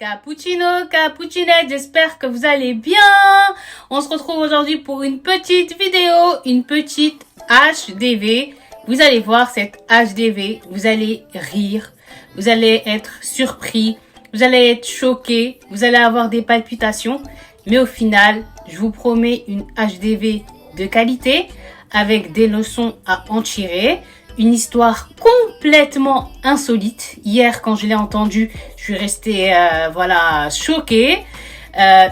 Cappuccino, cappuccinette, j'espère que vous allez bien. On se retrouve aujourd'hui pour une petite vidéo, une petite HDV. Vous allez voir cette HDV, vous allez rire, vous allez être surpris, vous allez être choqué, vous allez avoir des palpitations. Mais au final, je vous promets une HDV de qualité avec des leçons à en tirer. Une histoire complètement insolite. Hier, quand je l'ai entendue, je suis restée choquée.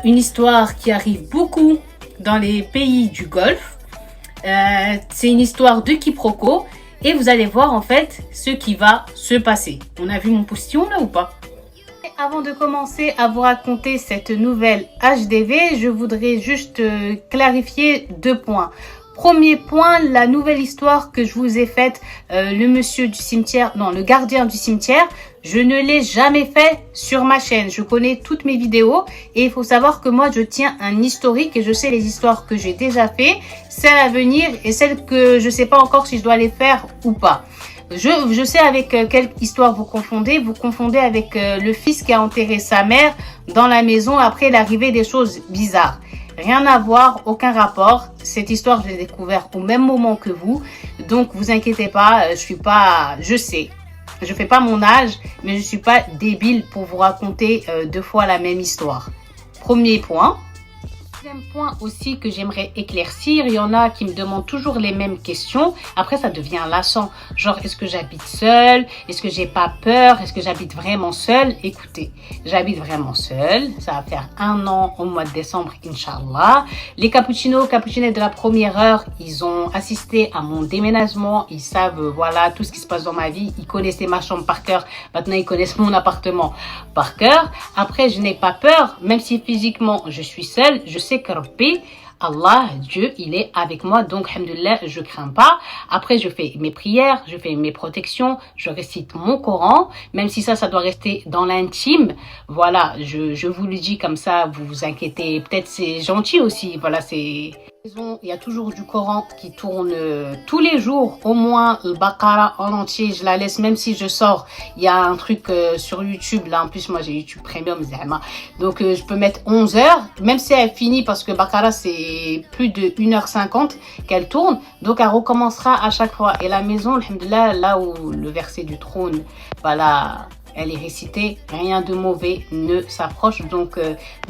Une histoire qui arrive beaucoup dans les pays du Golfe. C'est une histoire de quiproquo. Et vous allez voir en fait ce qui va se passer. On a vu mon postillon là ou pas? Avant de commencer à vous raconter cette nouvelle HDV, je voudrais juste clarifier 2 points. Premier point, la nouvelle histoire que je vous ai faite, le gardien du cimetière, je ne l'ai jamais fait sur ma chaîne. Je connais toutes mes vidéos et il faut savoir que moi, je tiens un historique et je sais les histoires que j'ai déjà fait, celles à venir et celles que je sais pas encore si je dois les faire ou pas. Je sais avec quelle histoire vous confondez. Vous confondez avec le fils qui a enterré sa mère dans la maison après l'arrivée des choses bizarres. Rien à voir, aucun rapport. Cette histoire, je l'ai découverte au même moment que vous. Donc, vous inquiétez pas, je sais. Je fais pas mon âge, mais je suis pas débile pour vous raconter 2 fois la même histoire. Premier point. Deuxième point aussi que j'aimerais éclaircir, il y en a qui me demandent toujours les mêmes questions. Après, ça devient lassant. Genre, est-ce que j'habite seule? Est-ce que j'ai pas peur? Est-ce que j'habite vraiment seule? Écoutez, j'habite vraiment seule. Ça va faire 1 an au mois de décembre, Inch'Allah. Les cappuccinettes de la première heure, ils ont assisté à mon déménagement. Ils savent, tout ce qui se passe dans ma vie. Ils connaissaient ma chambre par cœur. Maintenant, ils connaissent mon appartement par cœur. Après, je n'ai pas peur. Même si physiquement, je suis seule, je sais que Rabbi, Allah, Dieu, il est avec moi, donc alhamdoulilah, je crains pas. Après, je fais mes prières, je fais mes protections, je récite mon Coran, même si ça doit rester dans l'intime. Voilà, je vous le dis comme ça, vous vous inquiétez. Peut-être c'est gentil aussi, il y a toujours du Coran qui tourne tous les jours, au moins le Baqara en entier, je la laisse même si je sors. Il y a un truc sur YouTube, là en plus moi j'ai YouTube Premium, donc je peux mettre 11 heures, même si elle finit parce que Baqara c'est plus de 1h50 qu'elle tourne, donc elle recommencera à chaque fois. Et la maison, alhamdoulilah, là où le verset du trône, elle est récitée, rien de mauvais ne s'approche, donc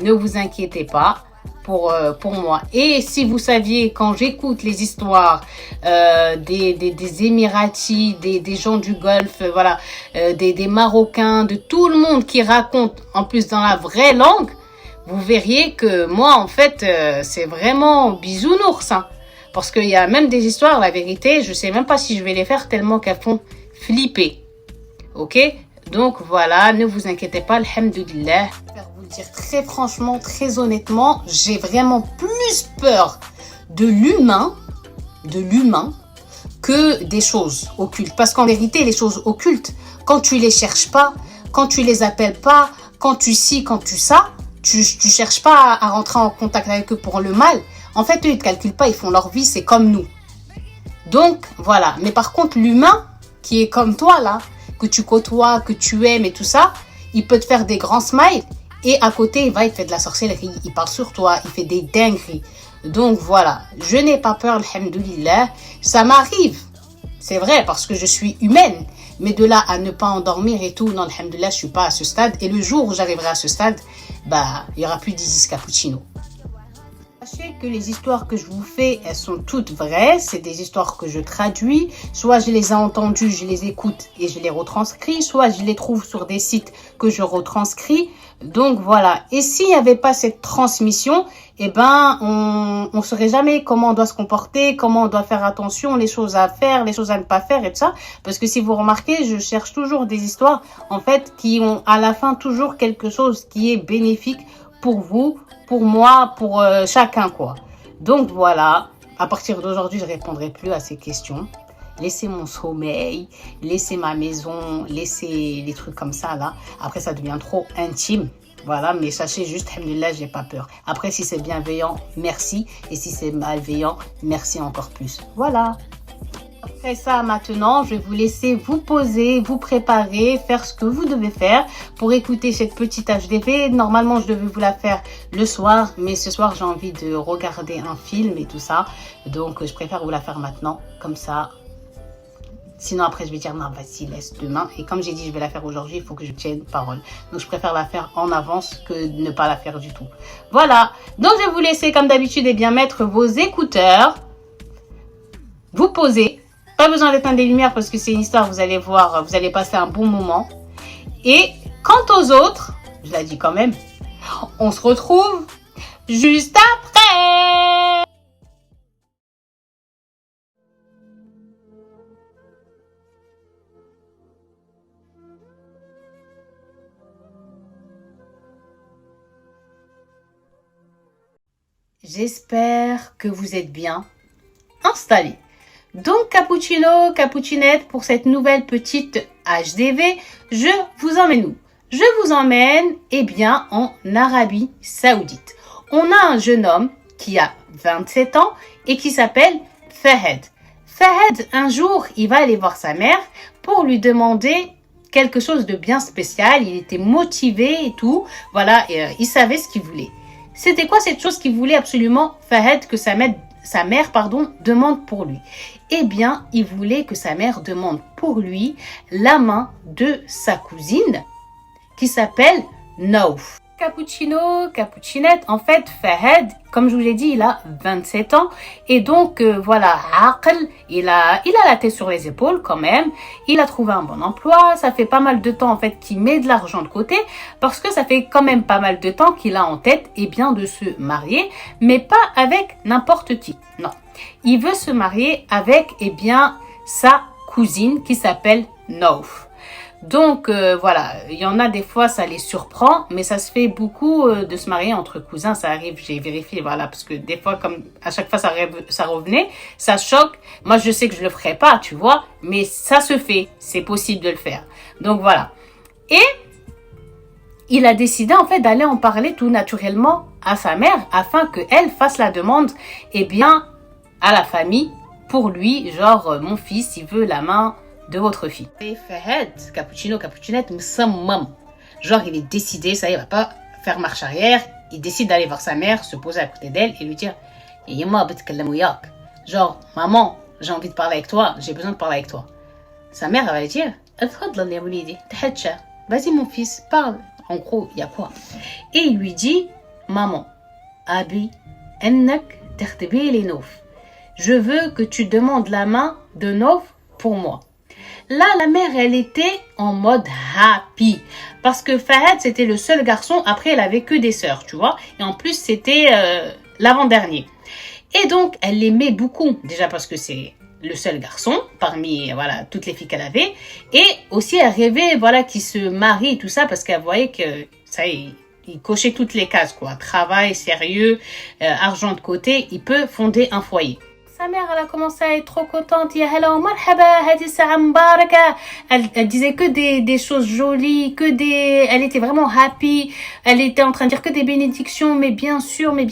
ne vous inquiétez pas. Pour moi. Et si vous saviez, quand j'écoute les histoires des Émiratis, des gens du Golfe, des Marocains, de tout le monde qui raconte en plus dans la vraie langue, vous verriez que moi, en fait, c'est vraiment bisounours. Hein. Parce qu'il y a même des histoires, la vérité, je sais même pas si je vais les faire tellement qu'elles font flipper. Ok? Donc voilà, ne vous inquiétez pas, alhamdoulilah. Dire très franchement, très honnêtement, j'ai vraiment plus peur de l'humain que des choses occultes. Parce qu'en vérité, les choses occultes, quand tu les cherches pas, quand tu les appelles pas, quand tu quand tu ça, tu cherches pas à rentrer en contact avec eux pour le mal. En fait, eux, ils te calculent pas, ils font leur vie, c'est comme nous. Donc, voilà. Mais par contre, l'humain, qui est comme toi, là, que tu côtoies, que tu aimes et tout ça, il peut te faire des grands smiles. Et à côté, il fait de la sorcellerie, il parle sur toi, il fait des dingueries. Donc voilà, je n'ai pas peur, alhamdoulilah. Ça m'arrive, c'est vrai, parce que je suis humaine. Mais de là à ne pas endormir et tout, non, alhamdoulilah, je suis pas à ce stade. Et le jour où j'arriverai à ce stade, il y aura plus d'Isis Cappuccino. Sachez que les histoires que je vous fais, elles sont toutes vraies. C'est des histoires que je traduis. Soit je les ai entendues, je les écoute et je les retranscris. Soit je les trouve sur des sites que je retranscris. Donc voilà. Et s'il n'y avait pas cette transmission, on saurait jamais comment on doit se comporter, comment on doit faire attention, les choses à faire, les choses à ne pas faire et tout ça. Parce que si vous remarquez, je cherche toujours des histoires, en fait, qui ont à la fin toujours quelque chose qui est bénéfique pour vous, pour moi, pour chacun, quoi. Donc voilà, à partir d'aujourd'hui, je répondrai plus à ces questions. Laissez mon sommeil, laissez ma maison, laissez les trucs comme ça, là. Après, ça devient trop intime. Voilà, mais sachez juste, alhamdoulilah, j'ai pas peur. Après, si c'est bienveillant, merci. Et si c'est malveillant, merci encore plus. Voilà. Après ça, maintenant, je vais vous laisser vous poser, vous préparer, faire ce que vous devez faire pour écouter cette petite HDV. Normalement, je devais vous la faire le soir, mais ce soir, j'ai envie de regarder un film et tout ça. Donc, je préfère vous la faire maintenant, comme ça. Sinon, après, je vais dire, non, vas-y, laisse demain. Et comme j'ai dit, je vais la faire aujourd'hui, il faut que je tienne parole. Donc, je préfère la faire en avance que ne pas la faire du tout. Voilà. Donc, je vais vous laisser, comme d'habitude, et bien mettre vos écouteurs. Vous poser. Pas besoin d'éteindre les lumières parce que c'est une histoire, vous allez voir, vous allez passer un bon moment. Et quant aux autres, je la dis quand même, on se retrouve juste après. J'espère que vous êtes bien installés. Donc, Cappuccino, Cappuccinette, pour cette nouvelle petite HDV, je vous emmène où? Je vous emmène, eh bien, en Arabie Saoudite. On a un jeune homme qui a 27 ans et qui s'appelle Fahed. Fahed, un jour, il va aller voir sa mère pour lui demander quelque chose de bien spécial. Il était motivé et tout. Voilà, et, il savait ce qu'il voulait. C'était quoi cette chose qu'il voulait absolument, Fahed, que sa mère demande pour lui? Eh bien, il voulait que sa mère demande pour lui la main de sa cousine qui s'appelle Naouf. Cappuccino, Cappuccinette, en fait, Fahed, comme je vous l'ai dit, il a 27 ans. Et donc, voilà, Aql, il a la tête sur les épaules quand même. Il a trouvé un bon emploi. Ça fait pas mal de temps, en fait, qu'il met de l'argent de côté. Parce que ça fait quand même pas mal de temps qu'il a en tête, eh bien, de se marier. Mais pas avec n'importe qui. Non. Il veut se marier avec, eh bien, sa cousine qui s'appelle Naouf. Donc, voilà, il y en a des fois, ça les surprend, mais ça se fait beaucoup de se marier entre cousins, ça arrive, j'ai vérifié, voilà, parce que des fois, comme à chaque fois ça revenait, ça choque. Moi, je sais que je le ferai pas, tu vois, mais ça se fait, c'est possible de le faire. Donc, voilà. Et il a décidé, en fait, d'aller en parler tout naturellement à sa mère, afin qu'elle fasse la demande, eh bien, à la famille, pour lui, genre, mon fils, il veut la main de votre fille. Et Fahed, Cappuccino, Cappuccinette, genre il est décidé, ça il va pas faire marche arrière, il décide d'aller voir sa mère, se poser à côté d'elle et lui dire genre maman, j'ai envie de parler avec toi, j'ai besoin de parler avec toi. Sa mère elle va lui dire vas-y mon fils, parle. En gros, il y a quoi? Et il lui dit maman, abi ennak tertebi les Naouf. Je veux que tu demandes la main de Naouf pour moi. Là, la mère, elle était en mode happy. Parce que Fahed, c'était le seul garçon. Après, elle avait que des sœurs, tu vois. Et en plus, c'était l'avant-dernier. Et donc, elle l'aimait beaucoup. Déjà parce que c'est le seul garçon parmi voilà toutes les filles qu'elle avait. Et aussi, elle rêvait voilà qu'il se marie et tout ça parce qu'elle voyait que ça il cochait toutes les cases, quoi. Travail, sérieux, argent de côté. Il peut fonder un foyer. Sa mère, elle a commencé à être trop contente. Elle disait que des choses jolies, elle était vraiment happy. Elle était en train de dire que des bénédictions, mais bien sûr, mais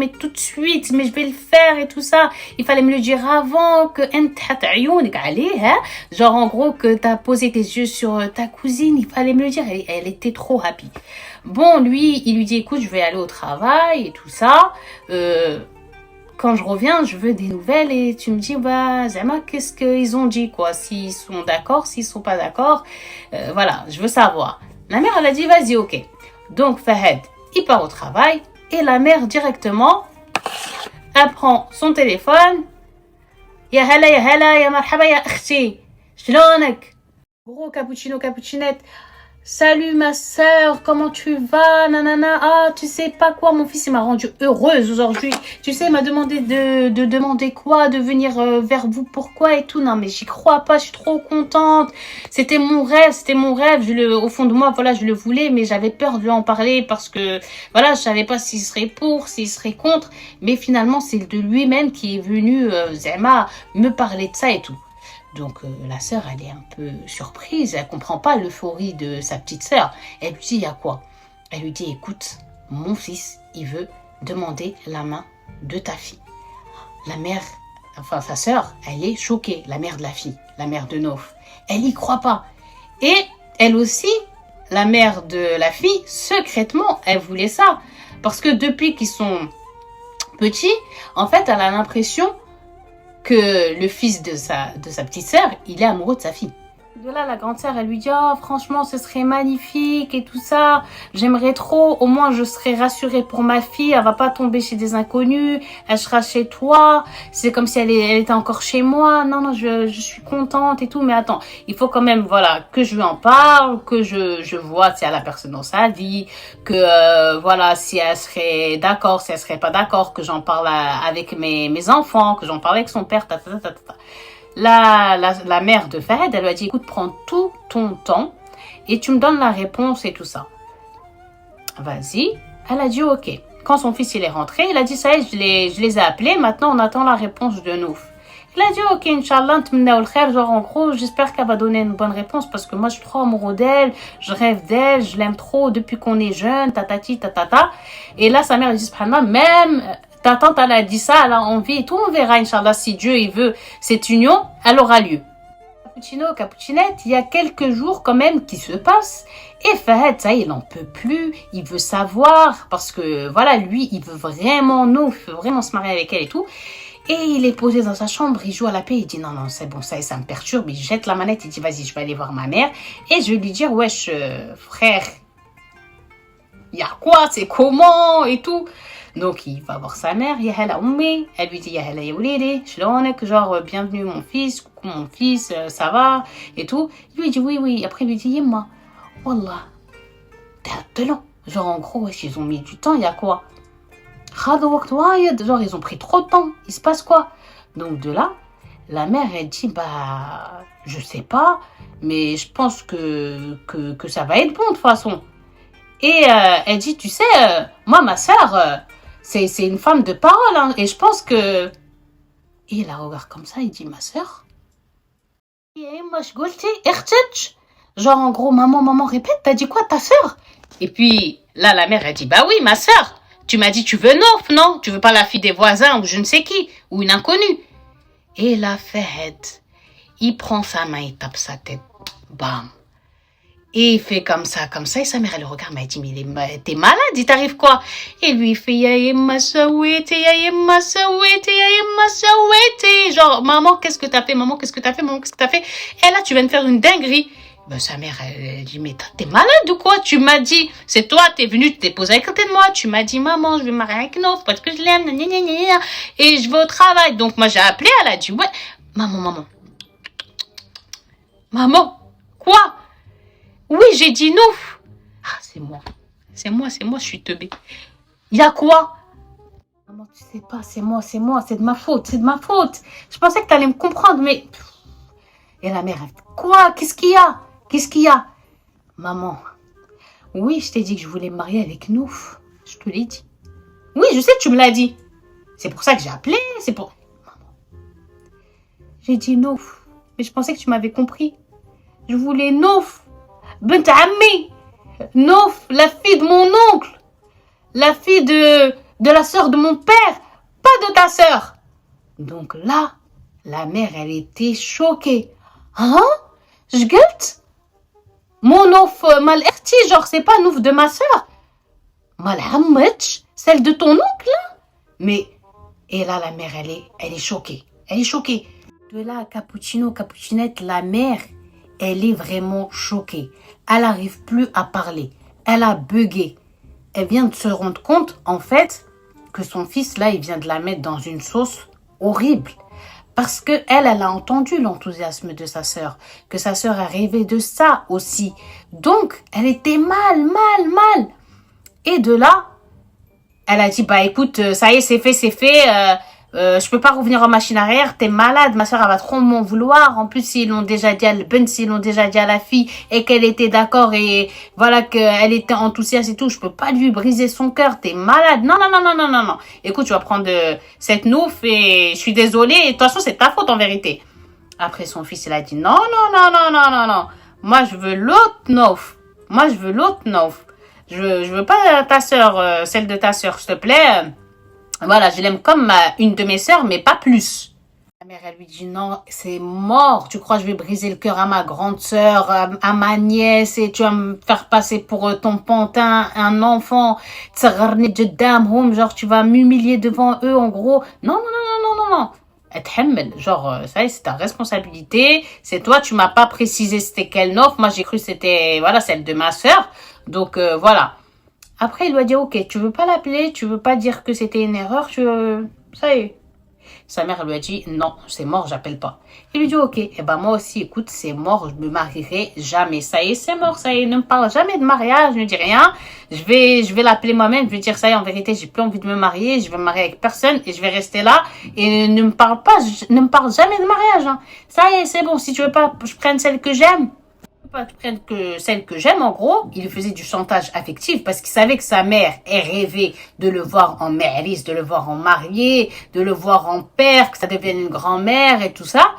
tout de suite, mais je vais le faire et tout ça. Il fallait me le dire avant que genre en gros que t'as posé tes yeux sur ta cousine, il fallait me le dire. Elle était trop happy. Bon, lui, il lui dit, écoute, je vais aller au travail et tout ça. Quand je reviens, je veux des nouvelles et tu me dis, bah, Zama, qu'est-ce qu'ils ont dit, quoi? S'ils sont d'accord, s'ils sont pas d'accord. Voilà, je veux savoir. La mère, elle a dit, vas-y, ok. Donc, Fahed, il part au travail et la mère, directement, elle prend son téléphone. Ya hala, ya marhaba, ya akhti. Shlonek. Gros cappuccino, cappuccinette. Salut ma sœur, comment tu vas? Nanana, ah, tu sais pas quoi, mon fils il m'a rendue heureuse aujourd'hui. Tu sais, il m'a demandé de demander quoi, de venir vers vous, pourquoi et tout. Non, mais j'y crois pas, je suis trop contente. C'était mon rêve. Au fond de moi, voilà, je le voulais, mais j'avais peur de lui en parler parce que, voilà, je savais pas s'il serait pour, s'il serait contre. Mais finalement, c'est de lui-même qui est venu, Zema, me parler de ça et tout. Donc la sœur, elle est un peu surprise, elle comprend pas l'euphorie de sa petite sœur. Elle lui dit, il y a quoi? Elle lui dit, écoute, mon fils, il veut demander la main de ta fille. La mère, enfin sa sœur, elle est choquée, la mère de la fille, la mère de Nof. Elle y croit pas. Et elle aussi, la mère de la fille, secrètement, elle voulait ça. Parce que depuis qu'ils sont petits, en fait, elle a l'impression que le fils de sa petite sœur, il est amoureux de sa fille. De là, la grande sœur, elle lui dit « Oh, franchement, ce serait magnifique et tout ça. J'aimerais trop. Au moins, je serais rassurée pour ma fille. Elle va pas tomber chez des inconnus. Elle sera chez toi. C'est comme si elle était encore chez moi. Non, non, je suis contente et tout. Mais attends, il faut quand même, voilà, que je lui en parle, que je vois si elle a personne dans sa vie, que, voilà, si elle serait d'accord, si elle serait pas d'accord, que j'en parle avec mes enfants, que j'en parle avec son père, ta. La mère de Fahd, elle lui a dit, écoute, prends tout ton temps et tu me donnes la réponse et tout ça. Vas-y. Elle a dit, ok. Quand son fils il est rentré, il a dit, ça y est, je les ai appelés, maintenant on attend la réponse de Nouf. Il a dit, ok, Inch'Allah, genre en gros, j'espère qu'elle va donner une bonne réponse parce que moi je suis trop amoureux d'elle, je rêve d'elle, je l'aime trop depuis qu'on est jeune, tatati, tatata. Et là, sa mère elle dit, subhanallah, même ta tante, elle a dit ça, elle a envie et tout. On verra, Inch'Allah, si Dieu il veut cette union, elle aura lieu. Capucinette, il y a quelques jours quand même qui se passent. Et Fahd, ça, il n'en peut plus. Il veut savoir parce que, voilà, lui, il veut vraiment nous, il veut vraiment se marier avec elle et tout. Et il est posé dans sa chambre, il joue à la paix, il dit non, non, c'est bon, ça me perturbe. Il jette la manette, il dit vas-y, je vais aller voir ma mère. Et je vais lui dire, wesh, frère, il y a quoi, c'est comment et tout. Donc, il va voir sa mère, Yahala Oummi. Elle lui dit, Yahala Yaoulidi, Shlonek, genre, bienvenue mon fils, coucou mon fils, ça va, et tout. Il lui dit, oui, oui. Après, il lui dit, Yemma, Wallah, t'es long. Genre, en gros, wesh, ils ont mis du temps, il y a quoi? Genre, ils ont pris trop de temps, il se passe quoi? Donc, de là, la mère, elle dit, bah, je sais pas, mais je pense que ça va être bon, de toute façon. Et elle dit, tu sais, moi, ma sœur, c'est une femme de parole, hein, et je pense que... Et il la regarde comme ça, il dit, ma sœur? Genre, en gros, maman, répète, t'as dit quoi, ta sœur? Et puis, là, la mère, elle dit, bah oui, ma sœur. Tu m'as dit, tu veux Nof, non? Tu veux pas la fille des voisins ou je ne sais qui, ou une inconnue? Et la Fahd, il prend sa main, il tape sa tête. Bam. Et il fait comme ça. Et sa mère, elle le regarde, elle dit, mais t'es malade, il t'arrive quoi? Et lui, il fait, Yaïma Sawete. Genre, maman, qu'est-ce que t'as fait? Maman, qu'est-ce que t'as fait? Et là, tu viens de faire une dinguerie. Ben, sa mère, elle dit, mais t'es malade ou quoi? Tu m'as dit, c'est toi, t'es venu, tu t'es posé à côté de moi. Tu m'as dit, maman, je vais me marier avec Nof parce que je l'aime, et je vais au travail. Donc, moi, j'ai appelé, elle a dit, ouais, maman. Maman, quoi? Oui, j'ai dit Nouf. Ah, c'est moi, je suis teubée. Il y a quoi? Maman, tu sais pas, c'est moi, c'est de ma faute. Je pensais que t'allais me comprendre, mais... Et la mère, elle dit, quoi? Qu'est-ce qu'il y a? Maman, oui, je t'ai dit que je voulais me marier avec Nouf. Je te l'ai dit. Oui, je sais que tu me l'as dit. C'est pour ça que j'ai appelé, Maman. J'ai dit Nouf, mais je pensais que tu m'avais compris. Je voulais Nouf. Bent Ammi. Nouf, la fille de mon oncle. La fille de la sœur de mon père. Pas de ta sœur. Donc là, la mère, elle était choquée. Hein? Je gueule? Mon Nouf mal erti, genre c'est pas Nouf de ma sœur. Mal hammetch, celle de ton oncle là? Mais, et là la mère elle est choquée. De là à Capucinette, la mère, elle est vraiment choquée. Elle n'arrive plus à parler. Elle a bugué. Elle vient de se rendre compte en fait que son fils là, il vient de la mettre dans une sauce horrible. Parce que elle a entendu l'enthousiasme de sa sœur, que sa sœur a rêvé de ça aussi. Donc, elle était mal. Et de là, elle a dit, bah écoute, ça y est, c'est fait. Je peux pas revenir en machine arrière, t'es malade, ma sœur elle va trop m'en vouloir. En plus, s'ils l'ont déjà dit à s'ils l'ont déjà dit à la fille et qu'elle était d'accord et voilà qu'elle était enthousiaste et tout, je peux pas lui briser son cœur, t'es malade. Non. Écoute, tu vas prendre cette Nouf et je suis désolée, et de toute façon, c'est ta faute en vérité. Après, son fils, il a dit non. Moi, je veux l'autre Nouf. Je veux pas ta sœur, celle de ta sœur, s'il te plaît. Voilà, je l'aime comme une de mes sœurs, mais pas plus. La mère, elle lui dit non, c'est mort. Tu crois que je vais briser le cœur à ma grande sœur, à ma nièce, et tu vas me faire passer pour ton pantin, un enfant, تصغرني قدامهم, genre tu vas m'humilier devant eux, en gros. Non, non, non, non, non, non, non. اتحمل, genre, ça y est, c'est ta responsabilité. C'est toi, tu m'as pas précisé c'était quelle offre. Moi, j'ai cru que c'était, voilà, celle de ma sœur. Donc, voilà. Après, il lui a dit, ok, tu veux pas l'appeler, tu veux pas dire que c'était une erreur, ça y est. Sa mère lui a dit, non, c'est mort, j'appelle pas. Il lui dit, ok, et ben moi aussi, écoute, c'est mort, je me marierai jamais. Ça y est, c'est mort, ça y est, ne me parle jamais de mariage, ne dis rien. Je vais l'appeler moi-même, je vais dire, ça y est, en vérité, j'ai plus envie de me marier, je vais me marier avec personne et je vais rester là. Et ne me parle pas, ne me parle jamais de mariage, hein. Ça y est, c'est bon, si tu veux pas, je prenne celle que j'aime. Pas que celle que j'aime, en gros, il lui faisait du chantage affectif parce qu'il savait que sa mère est rêvée de le voir en mairise, de le voir en marié, de le voir en père, que ça devienne une grand-mère et tout ça.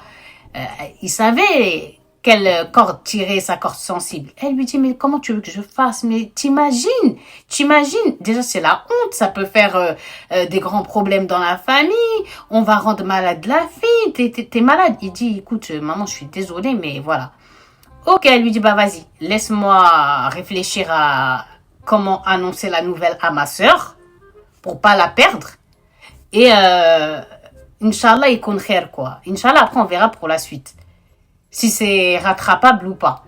Il savait quelle corde tirer, sa corde sensible. Elle lui dit, mais comment tu veux que je fasse? Mais t'imagines? Déjà, c'est la honte, ça peut faire des grands problèmes dans la famille, on va rendre malade la fille, t'es malade. Il dit, écoute, maman, je suis désolée, mais voilà. Ok, elle lui dit, bah vas-y, laisse-moi réfléchir à comment annoncer la nouvelle à ma sœur pour pas la perdre. Et Inch'Allah, il compte khair, quoi. Inch'Allah, après, on verra pour la suite. Si c'est rattrapable ou pas.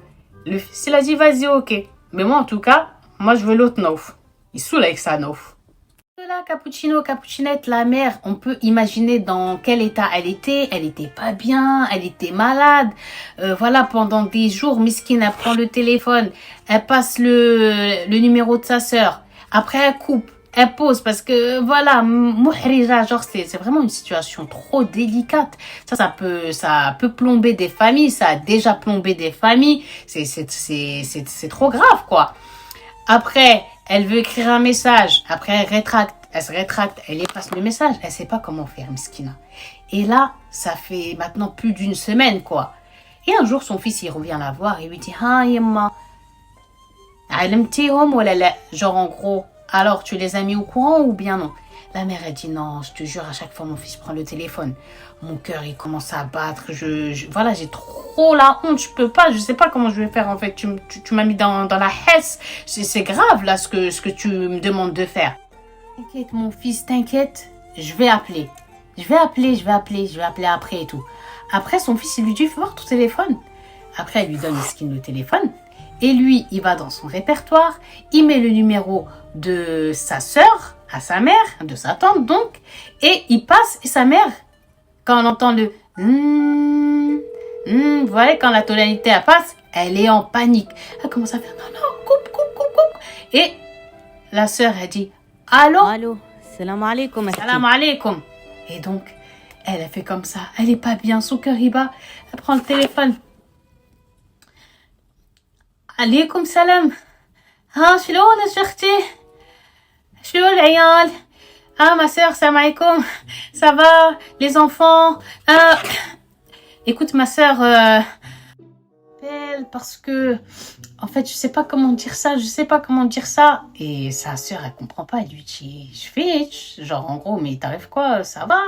Le fils, il a dit, vas-y, ok. Mais moi, en tout cas, moi, je veux l'autre nauf. Il saoule avec sa nauf. Là, Cappuccino, Cappuccinette, la mère, on peut imaginer dans quel état elle était. Elle était pas bien, elle était malade. Voilà, pendant des jours, Miskine, elle prend le téléphone, elle passe le numéro de sa sœur. Après, elle coupe, elle pose parce que voilà, mouhrija, genre c'est vraiment une situation trop délicate. Ça peut plomber des familles. Ça a déjà plombé des familles. C'est trop grave, quoi. Après, elle veut écrire un message. Après, elle se rétracte, elle efface le message. Elle sait pas comment faire, Miskina. Et là, ça fait maintenant plus d'une semaine, quoi. Et un jour, son fils, il revient la voir et lui dit, ah, yemma, alimtihom ou la. Genre, en gros, alors, tu les as mis au courant ou bien non? La mère, elle dit, non, je te jure, à chaque fois, mon fils prend le téléphone. Mon cœur, il commence à battre. Voilà, j'ai trop la honte. Je peux pas, je sais pas comment je vais faire, en fait. Tu m'as mis dans la hesse. C'est grave, là, ce que tu me demandes de faire. T'inquiète, mon fils, t'inquiète. Je vais appeler après et tout. Après, son fils, il lui dit, fais voir ton téléphone. Après, elle lui donne le téléphone. Et lui, il va dans son répertoire. Il met le numéro de sa sœur à sa mère, de sa tante donc. Et il passe, et sa mère, quand on entend le vous voyez, quand la tonalité elle passe, elle est en panique. Elle commence à faire non, coupe. Et la sœur, elle dit allô? Allô, salam alaikum. Salam alaikum. Et donc, elle a fait comme ça. Elle est pas bien, son cœur il bat. Elle prend le téléphone. Alaikum salam. ها شلون يا اختي شلون العيال ma sœur salam alaikum, ça va les enfants écoute ma sœur parce que en fait je sais pas comment dire ça et sa sœur elle comprend pas, elle lui dit je fais genre en gros mais t'arrives quoi, ça va,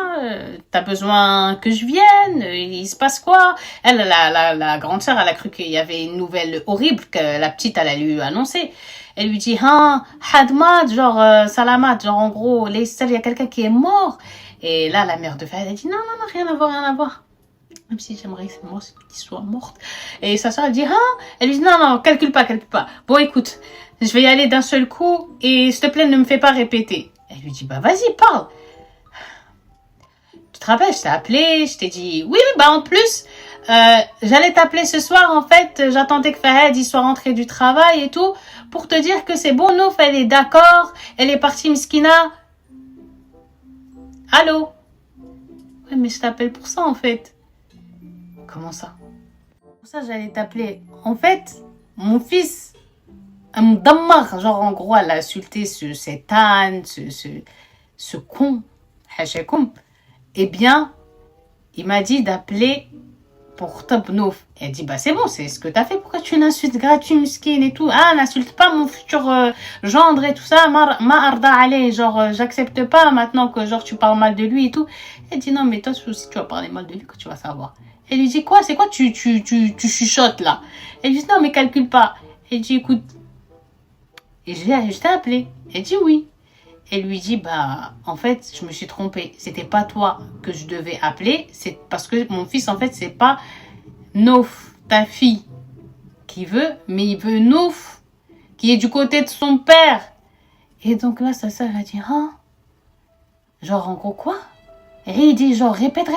t'as besoin que je vienne, il se passe quoi? Elle la grande sœur elle a cru qu'il y avait une nouvelle horrible que la petite elle a lui annoncer. Elle lui dit hadmad genre salamat, genre en gros il y a quelqu'un qui est mort. Et là la mère de famille elle dit non rien à voir. Même si j'aimerais que moi qu'il soit morte. Et sa soeur elle dit elle lui dit non calcule pas. Bon écoute, je vais y aller d'un seul coup et s'il te plaît ne me fais pas répéter. Elle lui dit bah vas-y parle. Tu te rappelles, je t'ai appelé, je t'ai dit oui bah en plus j'allais t'appeler ce soir en fait, j'attendais que Fahed il soit rentré du travail et tout pour te dire que c'est bon, Nouf elle est d'accord, elle est partie Miskina. Allô? Ouais mais je t'appelle pour ça en fait. Comment ça? Pour ça, j'allais t'appeler. En fait, mon fils, Mdammar, genre en gros, elle a insulté cet âne, ce con, Hachakoum. Eh bien, il m'a dit d'appeler pour top nouf. Elle dit, bah c'est bon, c'est ce que t'as fait. Pourquoi tu l'insultes gratuit, miskine et tout? Ah, n'insulte pas mon futur gendre et tout ça. Ma arda allez, genre, j'accepte pas maintenant que genre tu parles mal de lui et tout. Elle dit, non, mais toi aussi tu vas parler mal de lui, que tu vas savoir. Elle lui dit, quoi? C'est quoi tu chuchotes là? Elle dit, non, mais calcule pas. Elle dit, écoute. Et je t'ai appelé. Elle dit, oui. Elle lui dit, bah, en fait, je me suis trompée. C'était pas toi que je devais appeler. C'est parce que mon fils, en fait, c'est pas Nouf, ta fille, qui veut, mais il veut Nouf, qui est du côté de son père. Et donc là, sa sœur a dit, hein? Genre, en gros, quoi? Et il dit, genre, répète.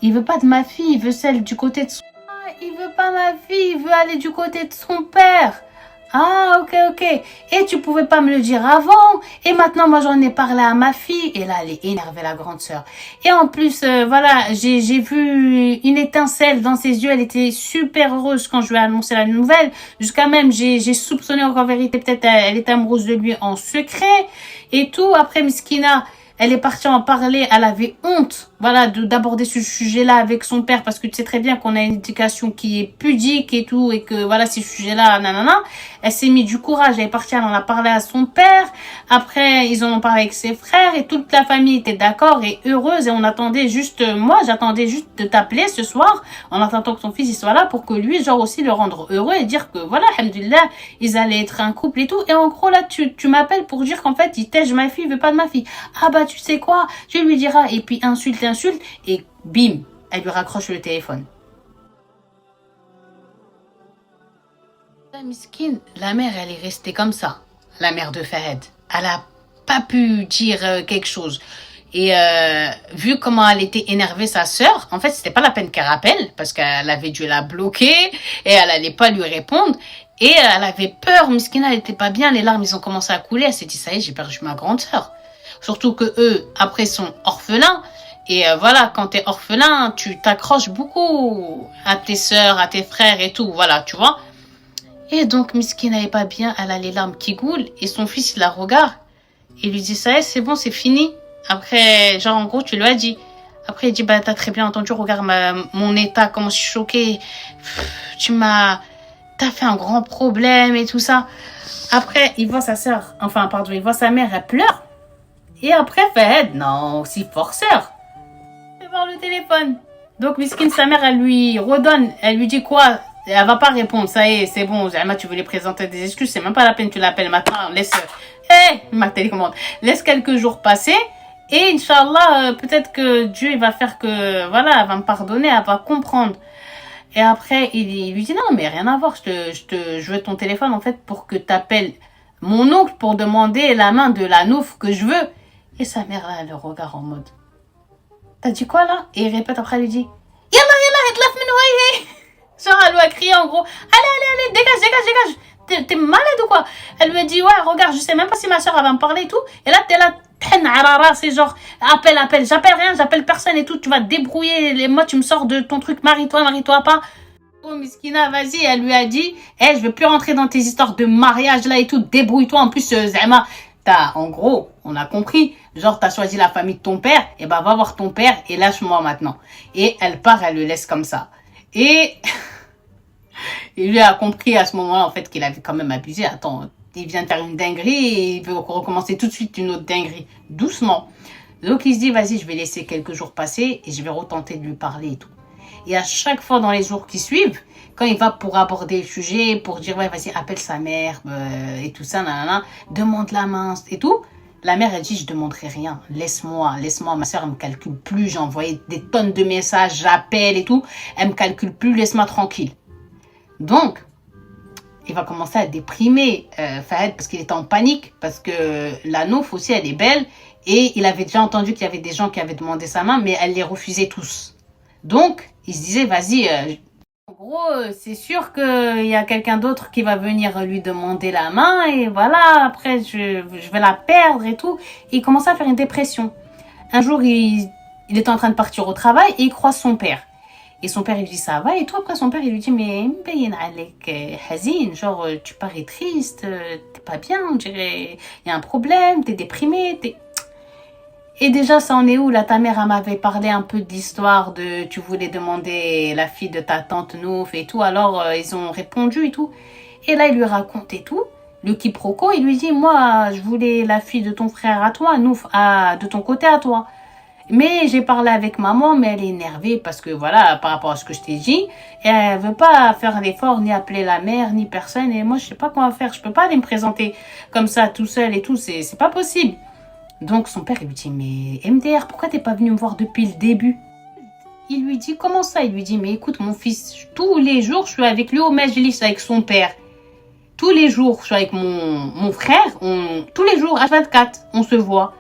Il veut pas de ma fille, il veut celle du côté de son... Ah, il veut pas ma fille, il veut aller du côté de son père. Ah, ok. Et tu pouvais pas me le dire avant. Et maintenant, moi, j'en ai parlé à ma fille. Et là, elle est énervée, la grande sœur. Et en plus, voilà, j'ai vu une étincelle dans ses yeux. Elle était super heureuse quand je lui ai annoncé la nouvelle. Jusqu'à même, j'ai soupçonné qu'en vérité, peut-être, elle était amoureuse de lui en secret. Et tout. Après, Miskina, elle est partie en parler, elle avait honte, voilà, d'aborder ce sujet-là avec son père, parce que tu sais très bien qu'on a une éducation qui est pudique et tout, et que voilà, ces sujets-là, nanana. Elle s'est mis du courage, elle est partie, elle en a parlé à son père. Après, ils en ont parlé avec ses frères, et toute la famille était d'accord et heureuse, et on attendait juste, moi, j'attendais juste de t'appeler ce soir, en attendant que son fils il soit là, pour que lui, genre aussi le rendre heureux, et dire que voilà, alhamdoulilah, ils allaient être un couple et tout. Et en gros, là, tu m'appelles pour dire qu'en fait, il tège ma fille, il veut pas de ma fille. Ah bah, tu sais quoi, tu lui diras, et puis insulte, et bim, elle lui raccroche le téléphone. La miskine, la mère, elle est restée comme ça, la mère de Fahed. Elle a pas pu dire quelque chose. Et vu comment elle était énervée, sa sœur, en fait, c'était pas la peine qu'elle rappelle, parce qu'elle avait dû la bloquer, et elle allait pas lui répondre. Et elle avait peur, miskina, elle était pas bien, les larmes, ils ont commencé à couler. Elle s'est dit, ça y est, j'ai perdu ma grande sœur. Surtout que eux, après, sont orphelins. Et voilà, quand t'es orphelin, tu t'accroches beaucoup à tes sœurs, à tes frères et tout, voilà, tu vois. Et donc, Miskine n'allait pas bien, elle a les larmes qui coulent, et son fils, il la regarde, et lui dit, ça y est, c'est bon, c'est fini. Après, genre, en gros, tu lui as dit. Après, il dit, bah, t'as très bien entendu, regarde mon état, comment je suis choquée. T'as fait un grand problème et tout ça. Après, il voit sa sœur, il voit sa mère, elle pleure. Et après, Fahed, non, aussi forceur. Il voir le téléphone. Donc, Miskine, sa mère, elle lui redonne, elle lui dit quoi? Elle va pas répondre, ça y est, c'est bon, Zalma, tu voulais présenter des excuses, c'est même pas la peine, tu l'appelles maintenant, laisse, ma télécommande, laisse quelques jours passer, et Inch'Allah, peut-être que Dieu, il va faire que, voilà, elle va me pardonner, elle va comprendre. Et après, il lui dit, non, mais rien à voir, je veux ton téléphone, en fait, pour que t'appelles mon oncle pour demander la main de la nouf que je veux. Et sa mère, là, elle le regarde en mode, t'as dit quoi, là? Et il répète, après, elle lui dit, yallah, etlaf min wajhi. Genre, elle lui a crié en gros, allez, dégage, t'es malade ou quoi? Elle lui a dit, ouais, regarde, je sais même pas si ma soeur va me parler et tout. Et là, t'es là, c'est genre, appelle, j'appelle rien, j'appelle personne et tout, tu vas te débrouiller, moi, tu me sors de ton truc, marie-toi pas. Oh, Miskina, vas-y, elle lui a dit, je veux plus rentrer dans tes histoires de mariage là et tout, débrouille-toi. En plus, Zema, en gros, on a compris, genre, t'as choisi la famille de ton père, et bah, va voir ton père et lâche-moi maintenant. Et elle part, elle le laisse comme ça. Et il lui a compris à ce moment-là, en fait, qu'il avait quand même abusé. Attends, il vient de faire une dinguerie et il veut recommencer tout de suite une autre dinguerie. Doucement. Donc, il se dit, vas-y, je vais laisser quelques jours passer et je vais retenter de lui parler et tout. Et à chaque fois dans les jours qui suivent, quand il va pour aborder le sujet, pour dire, ouais, vas-y, appelle sa mère et tout ça, nanana, demande la main et tout. La mère, elle dit, je demanderai rien. Laisse-moi. Ma soeur, elle me calcule plus. J'ai envoyé des tonnes de messages, j'appelle et tout. Elle me calcule plus, laisse-moi tranquille. Donc, il va commencer à déprimer Fahed parce qu'il était en panique. Parce que la nouf aussi, elle est belle. Et il avait déjà entendu qu'il y avait des gens qui avaient demandé sa main, mais elle les refusait tous. Donc, il se disait, vas-y, en gros, c'est sûr qu'il y a quelqu'un d'autre qui va venir lui demander la main. Et voilà, après, je vais la perdre et tout. Et il commence à faire une dépression. Un jour, il était en train de partir au travail et il croise son père. Et son père, il lui dit, ça va? Et tout, après, son père, il lui dit, mais mbayin alek hazin, genre, tu parais triste, t'es pas bien, on dirait, il y a un problème, t'es déprimé, Et déjà, ça en est où? Là, ta mère, elle m'avait parlé un peu de l'histoire de, tu voulais demander la fille de ta tante Nouf et tout. Alors, ils ont répondu et tout. Et là, il lui raconte et tout. Le quiproquo, il lui dit, moi, je voulais la fille de ton frère à toi, Nouf, de ton côté à toi. Mais j'ai parlé avec maman, mais elle est énervée parce que voilà, par rapport à ce que je t'ai dit, et elle veut pas faire l'effort, ni appeler la mère, ni personne. Et moi, je sais pas comment faire. Je peux pas aller me présenter comme ça, tout seul et tout. C'est pas possible. Donc son père, il lui dit, mais MDR, pourquoi t'es pas venu me voir depuis le début? Il lui dit, comment ça? Il lui dit, mais écoute mon fils, tous les jours, je suis avec lui au Majlis avec son père. Tous les jours, je suis avec mon frère, tous les jours, H24, on se voit.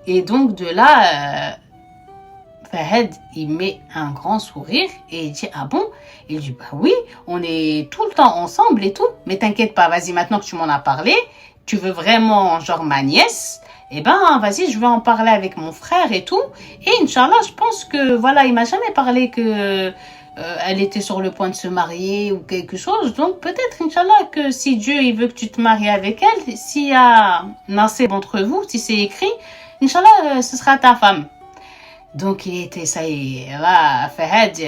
Et donc de là, Fahad, il met un grand sourire et il dit, ah bon? Il dit, bah oui, on est tout le temps ensemble et tout. Mais t'inquiète pas, vas-y, maintenant que tu m'en as parlé, tu veux vraiment, genre, ma nièce? Eh ben, vas-y, je vais en parler avec mon frère et tout. Et Inch'Allah, je pense que, voilà, il m'a jamais parlé que elle était sur le point de se marier ou quelque chose. Donc, peut-être, Inch'Allah, que si Dieu, il veut que tu te maries avec elle, s'il y a nasib entre vous, si c'est écrit, Inch'Allah, ce sera ta femme. Donc, il était, ça y est, là, Fahad,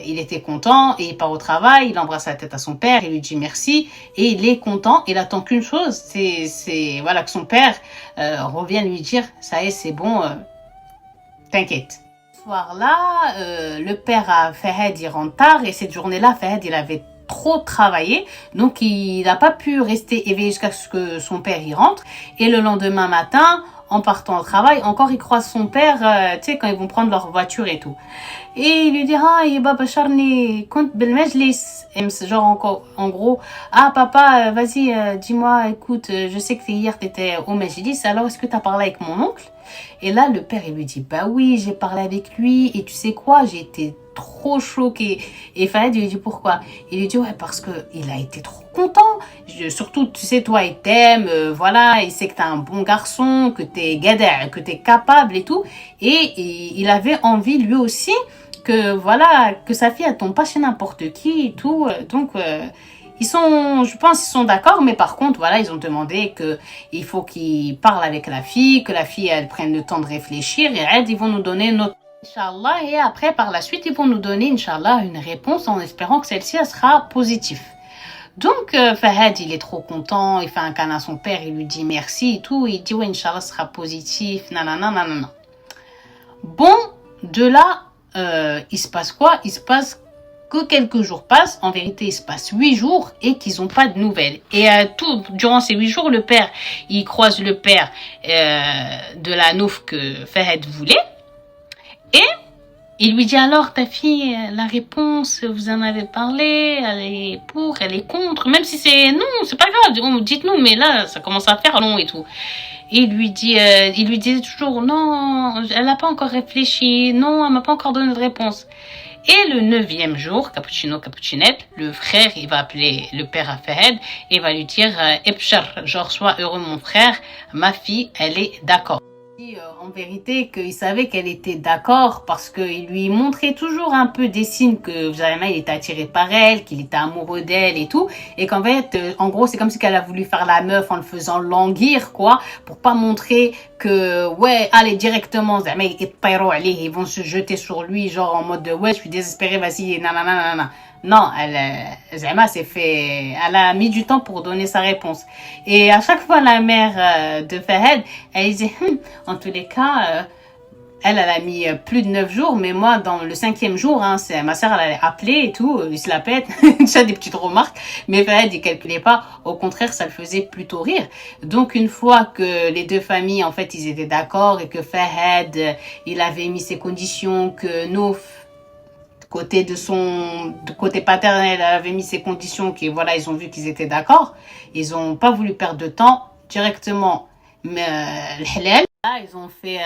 il était content et il part au travail, il embrasse la tête à son père, il lui dit merci et il est content, il attend qu'une chose, c'est, voilà, que son père revienne lui dire, ça y est, c'est bon, t'inquiète. Ce soir-là, le père à Fahad, il rentre tard et cette journée-là, Fahad, il avait trop travaillé, donc il n'a pas pu rester éveillé jusqu'à ce que son père y rentre et le lendemain matin, en partant au travail, encore il croise son père, tu sais, quand ils vont prendre leur voiture et tout. Et il lui dit, ah, Yeba Bacharni, compte Belmejlis. Genre, encore, en gros, ah, papa, vas-y, dis-moi, écoute, je sais que hier t'étais au Majlis, alors est-ce que t'as parlé avec mon oncle? Et là, le père, il lui dit, bah oui, j'ai parlé avec lui, et tu sais quoi, j'ai été trop choquée. Et Fahad, il lui dit, pourquoi? Il lui dit, ouais, parce que il a été trop content. Surtout, tu sais, toi, il t'aime, voilà, il sait que t'es un bon garçon, que t'es gader, que t'es capable et tout. Et il avait envie, lui aussi, que, voilà, que sa fille, elle tombe pas chez n'importe qui et tout. Donc, ils sont, je pense, ils sont d'accord, mais par contre, voilà, ils ont demandé que il faut qu'ils parlent avec la fille, que la fille, elle prenne le temps de réfléchir et ils vont nous donner notre Inch'Allah, et après, par la suite, ils vont nous donner, Inch'Allah, une réponse en espérant que celle-ci, elle sera positive. Donc, Fahad, il est trop content, il fait un câlin à son père, il lui dit merci et tout, il dit, ouais, Inch'Allah, ce sera positif, nanana, nanana. Bon, de là, il se passe quoi? Il se passe que quelques jours passent, en vérité, il se passe 8 jours et qu'ils n'ont pas de nouvelles. Et tout, durant ces 8 jours, le père, il croise le père de la nouf que Fahad voulait. Et il lui dit alors, ta fille, la réponse, vous en avez parlé, elle est pour, elle est contre, même si c'est non, c'est pas grave, dites-nous, mais là, ça commence à faire long et tout. Et il lui disait toujours, non, elle n'a pas encore réfléchi, non, elle m'a pas encore donné de réponse. Et le 9e jour, Cappuccino, Cappuccinette, le frère, il va appeler le père à Fahad et va lui dire, Ebchar, genre, sois heureux mon frère, ma fille, elle est d'accord. En vérité, qu'il savait qu'elle était d'accord parce qu'il lui montrait toujours un peu des signes que vraiment il était attiré par elle, qu'il était amoureux d'elle et tout, et qu'en fait, en gros, c'est comme si qu'elle a voulu faire la meuf en le faisant languir, quoi, pour pas montrer que, ouais, allez, directement, ils vont se jeter sur lui, genre en mode de, ouais, je suis désespérée, vas-y, nanana, nanana. Non, Zema s'est fait, elle a mis du temps pour donner sa réponse. Et à chaque fois, la mère de Fahad, elle disait, en tous les cas, elle a mis plus de 9 jours, mais moi, dans le 5e jour, ma sœur, elle allait appeler et tout, il se la pète, ça, des petites remarques, mais Fahad, il calculait pas, au contraire, ça le faisait plutôt rire. Donc, une fois que les deux familles, en fait, ils étaient d'accord et que Fahad, il avait mis ses conditions, que Nouf, côté paternel, elle avait mis ses conditions, qui voilà, ils ont vu qu'ils étaient d'accord. Ils ont pas voulu perdre de temps. Directement, le halal. Là, ils ont fait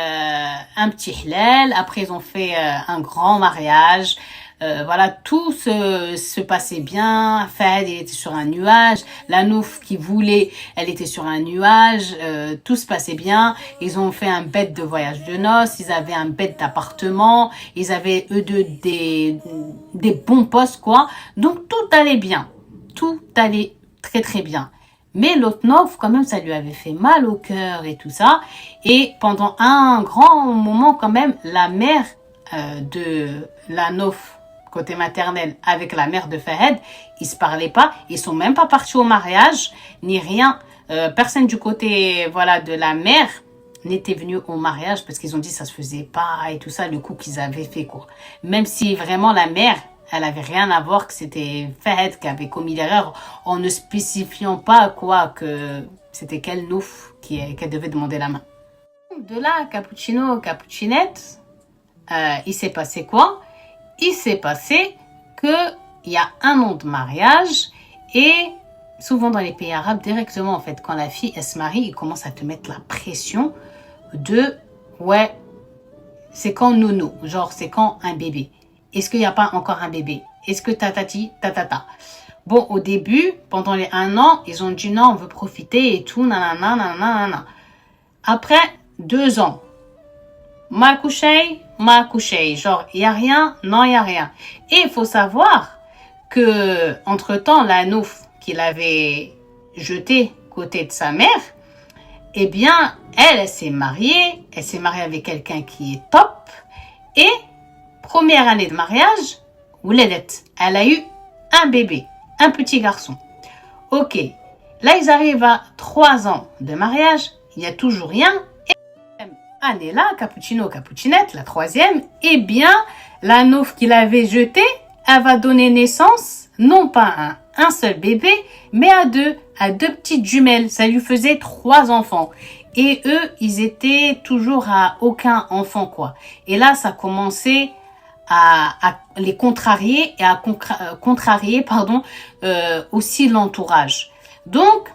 un petit halal. Après, ils ont fait un grand mariage. Voilà, tout se passait bien. Fahad, il était sur un nuage. La nouf qui voulait, elle était sur un nuage. Tout se passait bien. Ils ont fait un bête de voyage de noces. Ils avaient un bête d'appartement. Ils avaient, eux deux, des bons postes, quoi. Donc, tout allait bien. Tout allait très, très bien. Mais l'autre Nof, quand même, ça lui avait fait mal au cœur et tout ça. Et pendant un grand moment, quand même, la mère de la Nof, côté maternel, avec la mère de Fahed, ils se parlaient pas. Ils sont même pas partis au mariage, ni rien. Personne du côté, voilà, de la mère n'était venu au mariage parce qu'ils ont dit ça se faisait pas et tout ça, le coup qu'ils avaient fait, quoi. Même si vraiment la mère, elle avait rien à voir, que c'était Fahed qui avait commis l'erreur en ne spécifiant pas, quoi, que c'était quel Nouf qu'elle devait demander la main. De là, Cappuccino, Cappuccinette, il s'est passé quoi? Il s'est passé qu'il y a un an de mariage et souvent dans les pays arabes, directement en fait, quand la fille elle se marie, ils commencent à te mettre la pression de ouais, c'est quand nono, genre c'est quand un bébé. Est-ce qu'il n'y a pas encore un bébé? Est-ce que tatati, tatata? Bon, au début, pendant les 1 an, ils ont dit non, on veut profiter et tout, nanana, nanana. Après 2 ans, ma couché, genre il n'y a rien, non, il n'y a rien. Et il faut savoir que, entre-temps, la Nouf qu'il avait jetée côté de sa mère, eh bien, elle s'est mariée avec quelqu'un qui est top, et première année de mariage, Ouledette, elle a eu un bébé, un petit garçon. Ok, là ils arrivent à 3 ans de mariage, il n'y a toujours rien, et année-là, Cappuccino, Cappuccinette, la 3e, eh bien, la Nouf qu'il avait jetée, elle va donner naissance, non pas à un seul bébé, mais à deux petites jumelles. Ça lui faisait 3 enfants. Et eux, ils étaient toujours à aucun enfant, quoi. Et là, ça commençait à les contrarier et à contrarier, aussi l'entourage. Donc,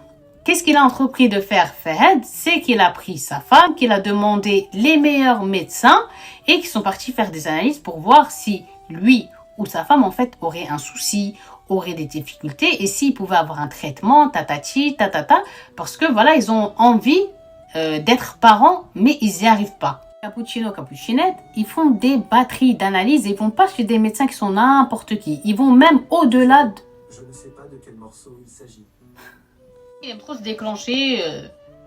qu'est-ce qu'il a entrepris de faire, Fahed? C'est qu'il a pris sa femme, qu'il a demandé les meilleurs médecins et qu'ils sont partis faire des analyses pour voir si lui ou sa femme, en fait, aurait un souci, aurait des difficultés et s'ils pouvaient avoir un traitement, tatati, tatata, parce que voilà, ils ont envie d'être parents, mais ils n'y arrivent pas. Cappuccino, Cappuccinette, ils font des batteries d'analyse et ils vont pas chez des médecins qui sont n'importe qui. Ils vont même au-delà de... Je ne sais pas de quel morceau il s'agit. Il aime trop se déclencher,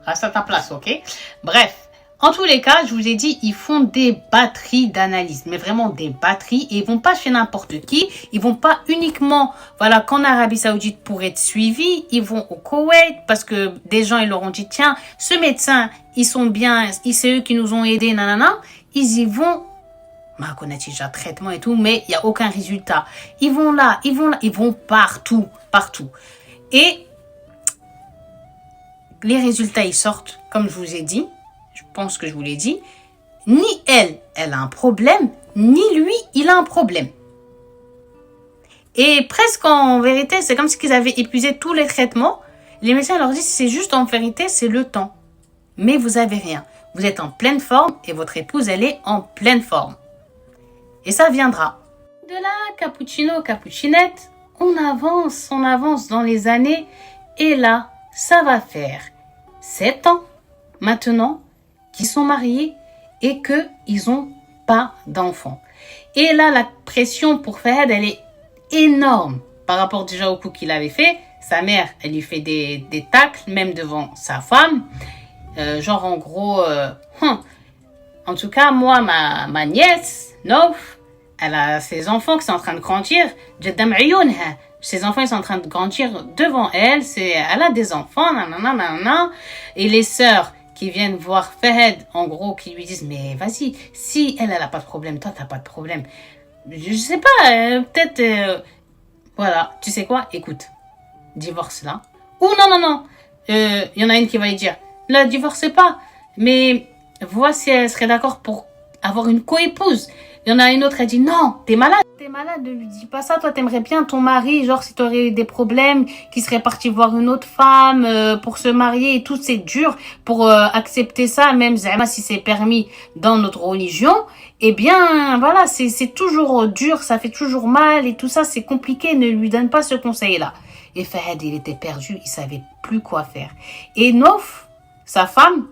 reste à ta place, ok? Bref, en tous les cas, je vous ai dit, ils font des batteries d'analyse, mais vraiment des batteries, et ils vont pas chez n'importe qui, ils vont pas uniquement, voilà, qu'en Arabie Saoudite pour être suivis, ils vont au Koweït, parce que des gens, ils leur ont dit, tiens, ce médecin, ils sont bien, c'est eux qui nous ont aidés, nanana, ils y vont, on a déjà traitement et tout, mais il y a aucun résultat. Ils vont là, ils vont partout, partout. Et les résultats, ils sortent, comme je vous ai dit, je pense que je vous l'ai dit, ni elle a un problème, ni lui, il a un problème. Et presque en vérité, c'est comme si ils avaient épuisé tous les traitements. Les médecins leur disent, c'est juste en vérité, c'est le temps. Mais vous avez rien. Vous êtes en pleine forme et votre épouse, elle est en pleine forme. Et ça viendra. De là, Cappuccino, Cappuccinette, on avance dans les années. Et là, ça va faire 7 ans maintenant qu'ils sont mariés et qu'ils n'ont pas d'enfants. Et là, la pression pour Fahed, elle est énorme par rapport déjà au coup qu'il avait fait. Sa mère, elle lui fait des tacles, même devant sa femme. Genre, en gros, en tout cas, moi, ma nièce, Nof, elle a ses enfants qui sont en train de grandir. Ses enfants, ils sont en train de grandir devant elle. Elle a des enfants, nanana. Et les sœurs qui viennent voir Fahed, en gros, qui lui disent, mais vas-y, si elle a pas de problème, toi, t'as pas de problème. Je sais pas, peut-être, voilà, tu sais quoi, écoute, divorce là. Ou non, il y en a une qui va lui dire, là, divorcez pas, mais vois si elle serait d'accord pour avoir une co-épouse. Il y en a une autre, elle dit, non, t'es malade, ne lui dis pas ça, toi t'aimerais bien ton mari, genre si t'aurais eu des problèmes, qui serait parti voir une autre femme pour se marier et tout, c'est dur pour accepter ça, même si c'est permis dans notre religion, eh bien voilà, c'est toujours dur, ça fait toujours mal et tout ça, c'est compliqué, ne lui donne pas ce conseil-là. Et Fahed, il était perdu, il savait plus quoi faire. Et Nof, sa femme,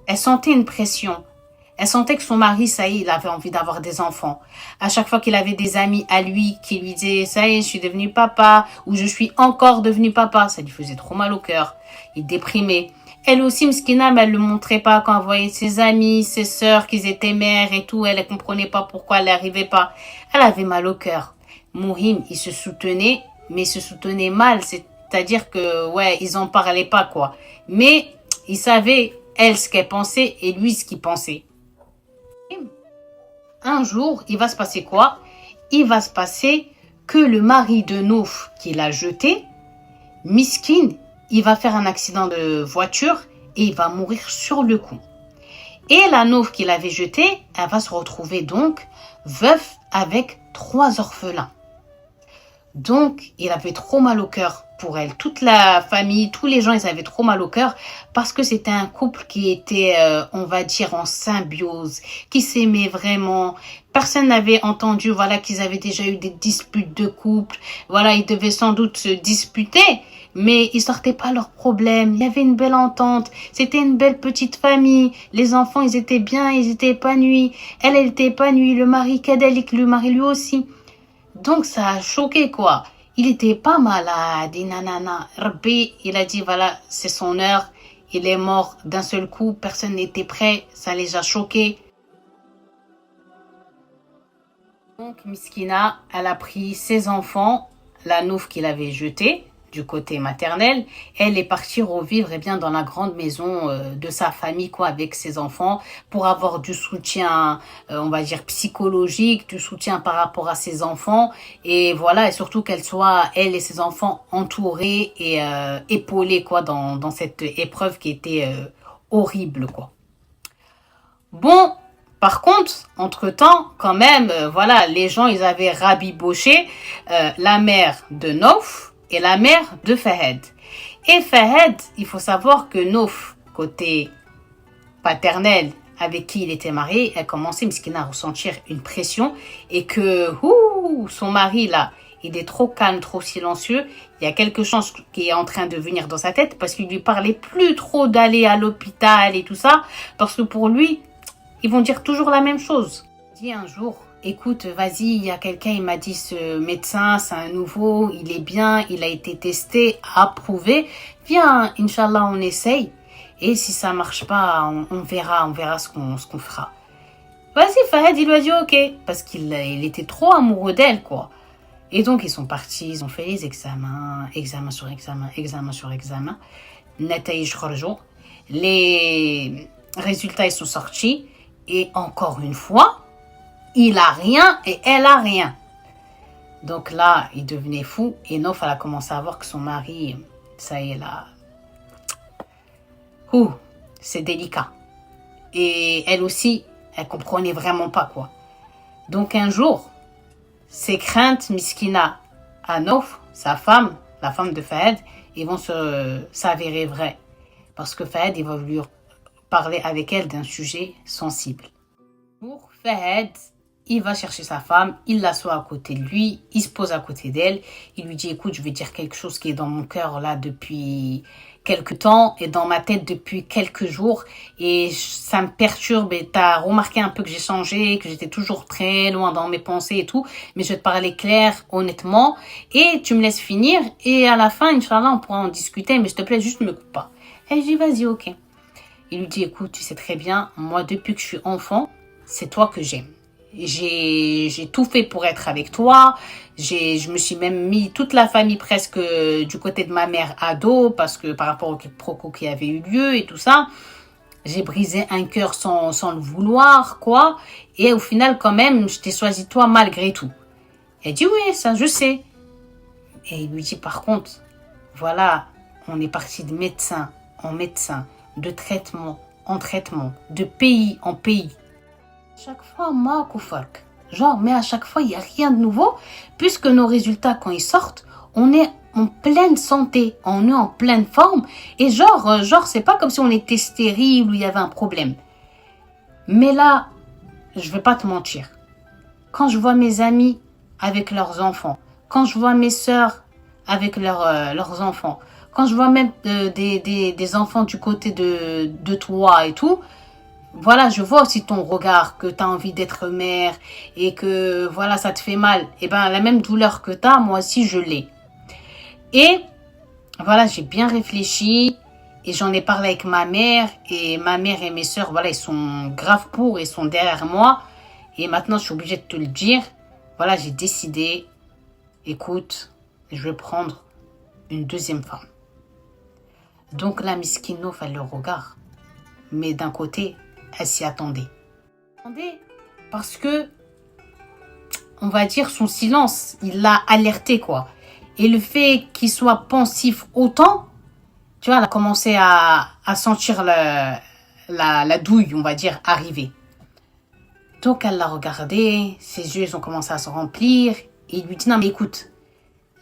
elle sentait une pression. Elle sentait que son mari, ça y est, il avait envie d'avoir des enfants. À chaque fois qu'il avait des amis à lui qui lui disaient, ça y est, je suis devenu papa, ou je suis encore devenu papa, ça lui faisait trop mal au cœur. Il déprimait. Elle aussi, Mskina, mais elle le montrait pas quand elle voyait ses amis, ses sœurs, qu'ils étaient mères et tout. Elle ne comprenait pas pourquoi elle n'arrivait pas. Elle avait mal au cœur. Mouhim, il se soutenait, mais il se soutenait mal. C'est-à-dire que, ouais, ils en parlaient pas, quoi. Mais il savait, elle, ce qu'elle pensait et lui, ce qu'il pensait. Un jour, il va se passer quoi? Il va se passer que le mari de Nouf qui l'a jeté, Miskin, il va faire un accident de voiture et il va mourir sur le coup. Et la Nouf qui l'avait jeté, elle va se retrouver donc veuf avec 3 orphelins. Donc, il avait trop mal au cœur pour elle. Toute la famille, tous les gens, ils avaient trop mal au cœur parce que c'était un couple qui était, on va dire, en symbiose, qui s'aimait vraiment. Personne n'avait entendu, voilà, qu'ils avaient déjà eu des disputes de couple. Voilà, ils devaient sans doute se disputer, mais ils sortaient pas leurs problèmes. Il y avait une belle entente. C'était une belle petite famille. Les enfants, ils étaient bien, ils étaient épanouis. Elle était épanouie. Le mari, Kadalik, le mari lui aussi. Donc, ça a choqué, quoi. Il était pas malade, nanana. Rabbi, il a dit, voilà, c'est son heure. Il est mort d'un seul coup. Personne n'était prêt. Ça les a choqués. Donc, Miskina, elle a pris ses enfants, la Nouf qu'il avait jetée, du côté maternel. Elle est partie revivre dans la grande maison de sa famille, quoi, avec ses enfants, pour avoir du soutien, on va dire, psychologique, du soutien par rapport à ses enfants. Et voilà, et surtout qu'elle soit, elle et ses enfants, entourés et épaulés, quoi, dans cette épreuve qui était horrible, quoi. Bon, par contre, entre-temps, quand même, voilà, les gens, ils avaient rabiboché la mère de Nouf et la mère de Fahed. Et Fahed, il faut savoir que Nouf, côté paternel, avec qui il était marié, elle commençait, Miskina, à ressentir une pression et que son mari, là, il est trop calme, trop silencieux. Il y a quelque chose qui est en train de venir dans sa tête parce qu'il lui parlait plus trop d'aller à l'hôpital et tout ça. Parce que pour lui, ils vont dire toujours la même chose. Il dit un jour, écoute, vas-y, il y a quelqu'un, il m'a dit ce médecin, c'est un nouveau, il est bien, il a été testé, approuvé. Viens, Inch'Allah, on essaye. Et si ça marche pas, on verra ce qu'on fera. Vas-y, Fahed, il lui a dit ok, parce qu'il était trop amoureux d'elle, quoi. Et donc, ils sont partis, ils ont fait les examens, examen sur examen, examen sur examen. Nataïj Khorjo. Les résultats, ils sont sortis. Et encore une fois, il a rien et elle a rien. Donc là, il devenait fou. Et Nouf, elle a commencé à voir que son mari, ça y est là, c'est délicat. Et elle aussi, elle comprenait vraiment pas, quoi. Donc un jour, ses craintes, Miskina, à Nouf, sa femme, la femme de Fahed, ils vont s'avérer vraies. Parce que Fahed, il va lui parler avec elle d'un sujet sensible. Pour Fahed, il va chercher sa femme, il l'assoit à côté de lui, il se pose à côté d'elle, il lui dit écoute, je vais dire quelque chose qui est dans mon cœur là depuis quelque temps et dans ma tête depuis quelques jours et ça me perturbe et t'as remarqué un peu que j'ai changé, que j'étais toujours très loin dans mes pensées et tout, mais je vais te parler clair, honnêtement et tu me laisses finir et à la fin, Inch'Allah, on pourra en discuter mais s'il te plaît, juste ne me coupe pas. Elle dit vas-y, ok. Il lui dit écoute, tu sais très bien, moi depuis que je suis enfant, c'est toi que j'aime. J'ai tout fait pour être avec toi. Je me suis même mis toute la famille presque du côté de ma mère à dos parce que par rapport au quiproquo qui avait eu lieu et tout ça, j'ai brisé un cœur sans le vouloir, quoi. Et au final, quand même, je t'ai choisi toi malgré tout. Elle dit oui, ça je sais. Et il lui dit par contre, voilà, on est parti de médecin en médecin, de traitement en traitement, de pays en pays. Chaque fois, moi, Koufark. Genre, mais à chaque fois, il n'y a rien de nouveau, puisque nos résultats, quand ils sortent, on est en pleine santé, on est en pleine forme, et genre, c'est pas comme si on était stérile ou il y avait un problème. Mais là, je vais pas te mentir. Quand je vois mes amis avec leurs enfants, quand je vois mes sœurs avec leurs enfants, quand je vois même des enfants du côté de toi et tout, voilà, je vois aussi ton regard, que tu as envie d'être mère et que, voilà, ça te fait mal. Et ben, la même douleur que tu as, moi aussi, je l'ai. Et, voilà, j'ai bien réfléchi et j'en ai parlé avec ma mère et mes sœurs, voilà, ils sont grave pour, ils sont derrière moi. Et maintenant, je suis obligée de te le dire. Voilà, j'ai décidé, écoute, je vais prendre une deuxième femme. Donc la Miskinouf, elle le regarde. Mais d'un côté, elle s'y attendait. Parce que, on va dire, son silence, il l'a alerté, quoi. Et le fait qu'il soit pensif autant, tu vois, elle a commencé à sentir la douille, on va dire, arriver. Donc elle l'a regardé, ses yeux ils ont commencé à se remplir. Et il lui dit, non mais écoute,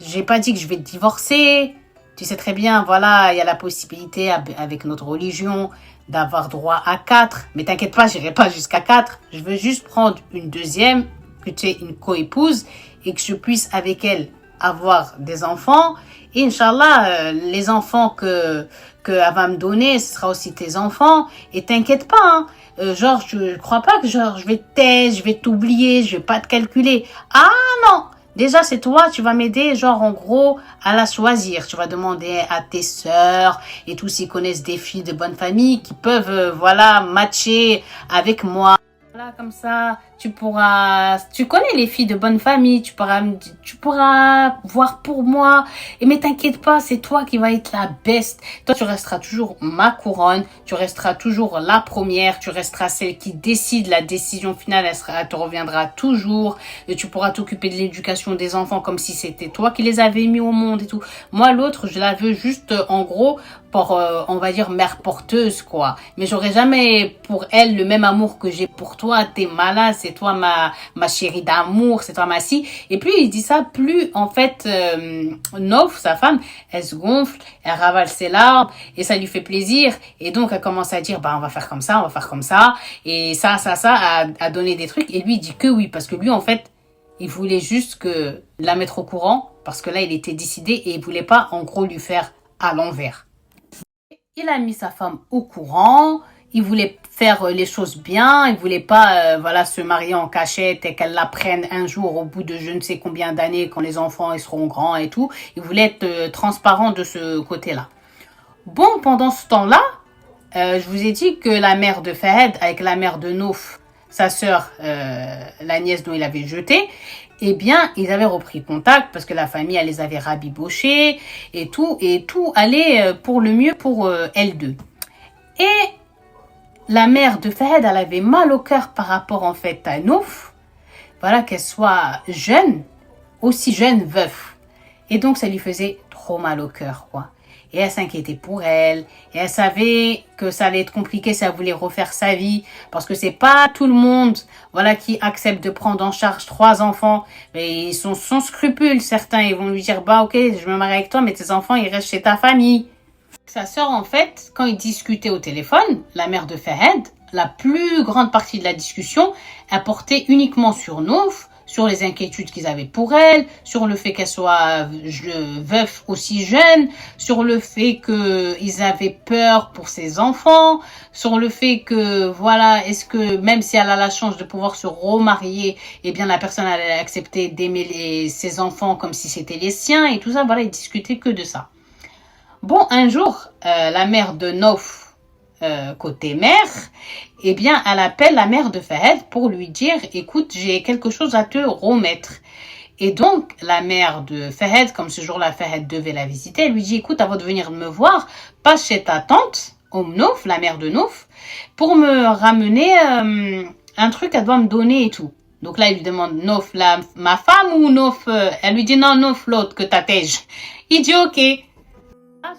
j'ai pas dit que je vais te divorcer. Tu sais très bien, voilà, il y a la possibilité avec notre religion d'avoir droit à 4. Mais t'inquiète pas, j'irai pas jusqu'à 4. Je veux juste prendre une deuxième, que tu aies une coépouse et que je puisse avec elle avoir des enfants. Et Inch'Allah, les enfants que elle va me donner, ce sera aussi tes enfants. Et t'inquiète pas, hein. Genre, je crois pas que genre, je vais te taire, je vais t'oublier, je vais pas te calculer. Ah non! Déjà, c'est toi, tu vas m'aider, genre, en gros, à la choisir. Tu vas demander à tes sœurs et tous s'ils connaissent des filles de bonne famille qui peuvent, voilà, matcher avec moi. Voilà, comme ça, tu connais les filles de bonne famille, tu pourras voir pour moi. Et mais t'inquiète pas, c'est toi qui vas être la best. Toi, tu resteras toujours ma couronne, tu resteras toujours la première, tu resteras celle qui décide. La décision finale, elle te reviendra toujours. Et tu pourras t'occuper de l'éducation des enfants comme si c'était toi qui les avais mis au monde et tout. Moi, l'autre, je la veux juste, en gros, pour, on va dire, mère porteuse, quoi. Mais j'aurais jamais pour elle le même amour que j'ai pour toi. T'es malade, c'est toi ma chérie d'amour, c'est toi ma scie. Et plus il dit ça, plus, en fait, Nof, sa femme, elle se gonfle, elle ravale ses larmes et ça lui fait plaisir. Et donc, elle commence à dire, bah, on va faire comme ça, on va faire comme ça. Et ça, à donner des trucs. Et lui, il dit que oui, parce que lui, en fait, il voulait juste que la mettre au courant, parce que là, il était décidé et il voulait pas, en gros, lui faire à l'envers. Il a mis sa femme au courant, il voulait faire les choses bien, il voulait pas voilà se marier en cachette et qu'elle l'apprenne un jour au bout de je ne sais combien d'années quand les enfants ils seront grands et tout. Il voulait être transparent de ce côté-là. Bon, pendant ce temps-là, je vous ai dit que la mère de Fahed avec la mère de Nouf, sa sœur, la nièce dont il avait jeté, eh bien, ils avaient repris contact parce que la famille, elle les avait rabibochés et tout allait pour le mieux pour elles deux. Et la mère de Fahed, elle avait mal au cœur par rapport, en fait, à Nouf. Voilà, qu'elle soit jeune, aussi jeune veuf. Et donc, ça lui faisait trop mal au cœur, quoi. Et elle s'inquiétait pour elle. Et elle savait que ça allait être compliqué si elle voulait refaire sa vie. Parce que c'est pas tout le monde, voilà, qui accepte de prendre en charge 3 enfants. Mais ils sont sans scrupules, certains. Ils vont lui dire, bah, ok, je me marie avec toi, mais tes enfants, ils restent chez ta famille. Sa sœur, en fait, quand ils discutaient au téléphone, la mère de Fahed, la plus grande partie de la discussion, elle portait uniquement sur Nouf, sur les inquiétudes qu'ils avaient pour elle, sur le fait qu'elle soit veuf aussi jeune, sur le fait qu'ils avaient peur pour ses enfants, sur le fait que, voilà, est-ce que même si elle a la chance de pouvoir se remarier, eh bien la personne allait accepter d'aimer ses enfants comme si c'était les siens et tout ça, voilà, ils discutaient que de ça. Bon, un jour, la mère de Nof, côté mère, eh bien, elle appelle la mère de Fahed pour lui dire, écoute, j'ai quelque chose à te remettre. Et donc, la mère de Fahed, comme ce jour-là, Fahed devait la visiter, elle lui dit, écoute, avant de venir me voir, passe chez ta tante, Nouf, la mère de Nouf, pour me ramener un truc qu'elle doit me donner et tout. Donc là, il lui demande, Nouf, ma femme ou Nouf elle lui dit, non, Nouf, l'autre que t'attège. Il dit, ok.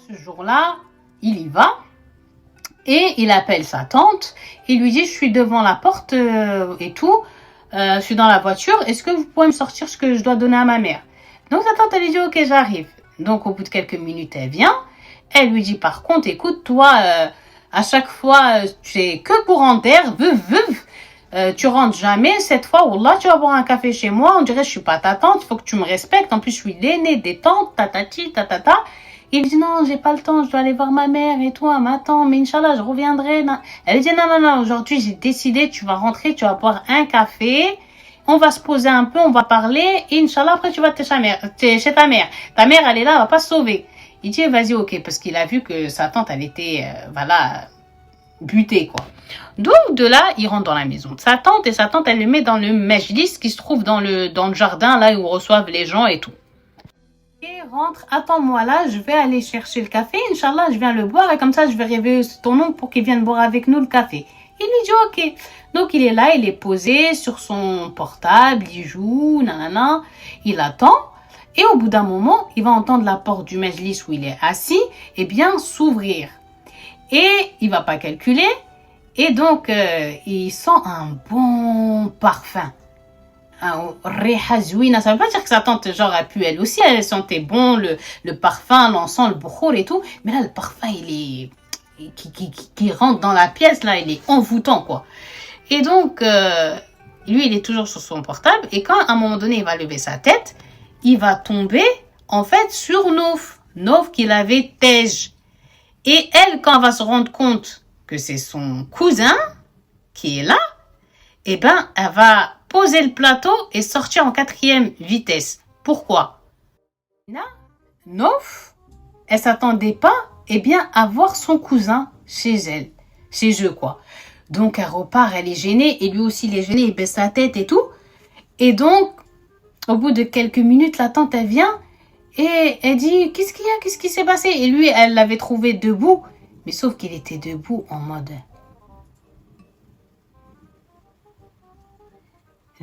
Ce jour-là, il y va. Et il appelle sa tante, il lui dit, je suis devant la porte et tout, je suis dans la voiture, est-ce que vous pouvez me sortir ce que je dois donner à ma mère? Donc sa tante, elle lui dit, ok, j'arrive. Donc au bout de quelques minutes, elle vient, elle lui dit, par contre, écoute, toi, à chaque fois, tu es que courant d'air, tu rentres jamais, cette fois, wallah, tu vas boire un café chez moi, on dirait, je suis pas ta tante, il faut que tu me respectes, en plus, je suis l'aînée des tantes, tatati, tatata. Il dit non, j'ai pas le temps, je dois aller voir ma mère et toi, m'attends, mais Inch'Allah, je reviendrai. Elle dit non, aujourd'hui j'ai décidé, tu vas rentrer, tu vas boire un café, on va se poser un peu, on va parler, et Inch'Allah, après tu vas chez ta mère. Ta mère, elle est là, elle va pas se sauver. Il dit vas-y, ok, parce qu'il a vu que sa tante, elle était, butée, quoi. Donc, de là, il rentre dans la maison de sa tante, et sa tante, elle le met dans le majlis qui se trouve dans le jardin, là où reçoivent les gens et tout. Et rentre, attends-moi là, je vais aller chercher le café, Inch'Allah, je viens le boire, et comme ça, je vais réveiller ton oncle pour qu'il vienne boire avec nous le café. Il lui dit ok. Donc, il est là, il est posé sur son portable, il joue, nanana, il attend. Et au bout d'un moment, il va entendre la porte du majlis où il est assis, s'ouvrir. Et il va pas calculer. Et donc, il sent un bon parfum. Riha zouina, ça veut pas dire que sa tante, genre, a pu, elle aussi, elle sentait bon le parfum, l'encens, le bouchour et tout. Mais là, le parfum, il est, qui rentre dans la pièce, là, il est envoûtant, quoi. Et donc, lui, il est toujours sur son portable. Et quand, à un moment donné, il va lever sa tête, il va tomber, en fait, sur Nouf. Nouf qu'il avait tège. Et elle, quand elle va se rendre compte que c'est son cousin qui est là, elle va poser le plateau et sortir en 4e vitesse. Pourquoi? Nouf, elle s'attendait pas, à voir son cousin chez eux, quoi. Donc, elle repart, elle est gênée, et lui aussi, il est gêné, il baisse sa tête et tout. Et donc, au bout de quelques minutes, la tante, elle vient, et elle dit, qu'est-ce qu'il y a? Qu'est-ce qui s'est passé? Et lui, elle l'avait trouvé debout, mais sauf qu'il était debout en mode...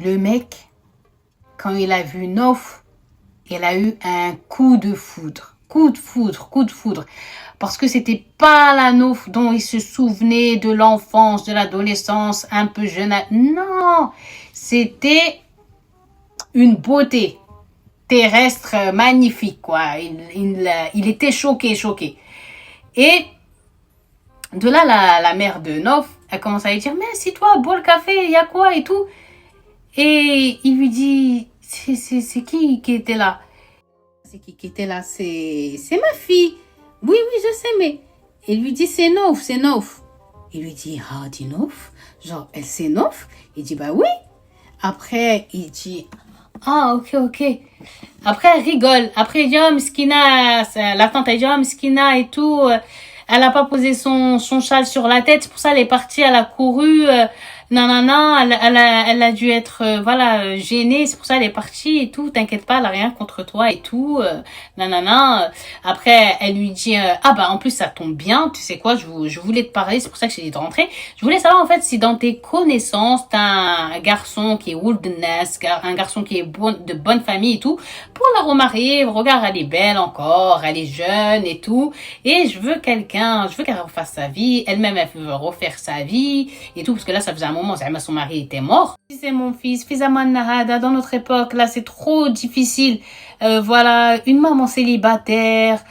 Le mec, quand il a vu Nouf, il a eu un coup de foudre. Parce que c'était pas la Nouf dont il se souvenait de l'enfance, de l'adolescence, un peu jeune. Non, c'était une beauté terrestre magnifique, quoi. Il était choqué. Et de là, la mère de Nouf, elle commence à lui dire, mais si toi, bois le café, il y a quoi et tout. Et il lui dit, c'est qui était là? C'est qui était là? C'est ma fille. Oui, je sais, mais... Il lui dit, c'est Nouf. Il lui dit, ah, dis Nouf? Genre, elle c'est Nouf? Il dit, bah oui. Après, il dit, ah, ok. Après, elle rigole. Après, il dit, oh, Miskina, la tante, elle dit, oh, Miskina et tout. Elle a pas posé son châle sur la tête. C'est pour ça, elle est partie, elle a couru. Nanana, elle a dû être, gênée. C'est pour ça, elle est partie et tout. T'inquiète pas, elle a rien contre toi et tout. Nanana. Après, elle lui dit, en plus, ça tombe bien. Tu sais quoi, je voulais te parler. C'est pour ça que j'ai dit de rentrer. Je voulais savoir, en fait, si dans tes connaissances, t'as un garçon qui est Woldness, un garçon qui est de bonne famille et tout, pour la remarier. Regarde, elle est belle encore, elle est jeune et tout. Et je veux qu'elle refasse sa vie. Elle-même, elle veut refaire sa vie et tout. Parce que là, ça faisait un moment, son mari était mort. C'est mon fils, dans notre époque, là, c'est trop difficile. Une maman célibataire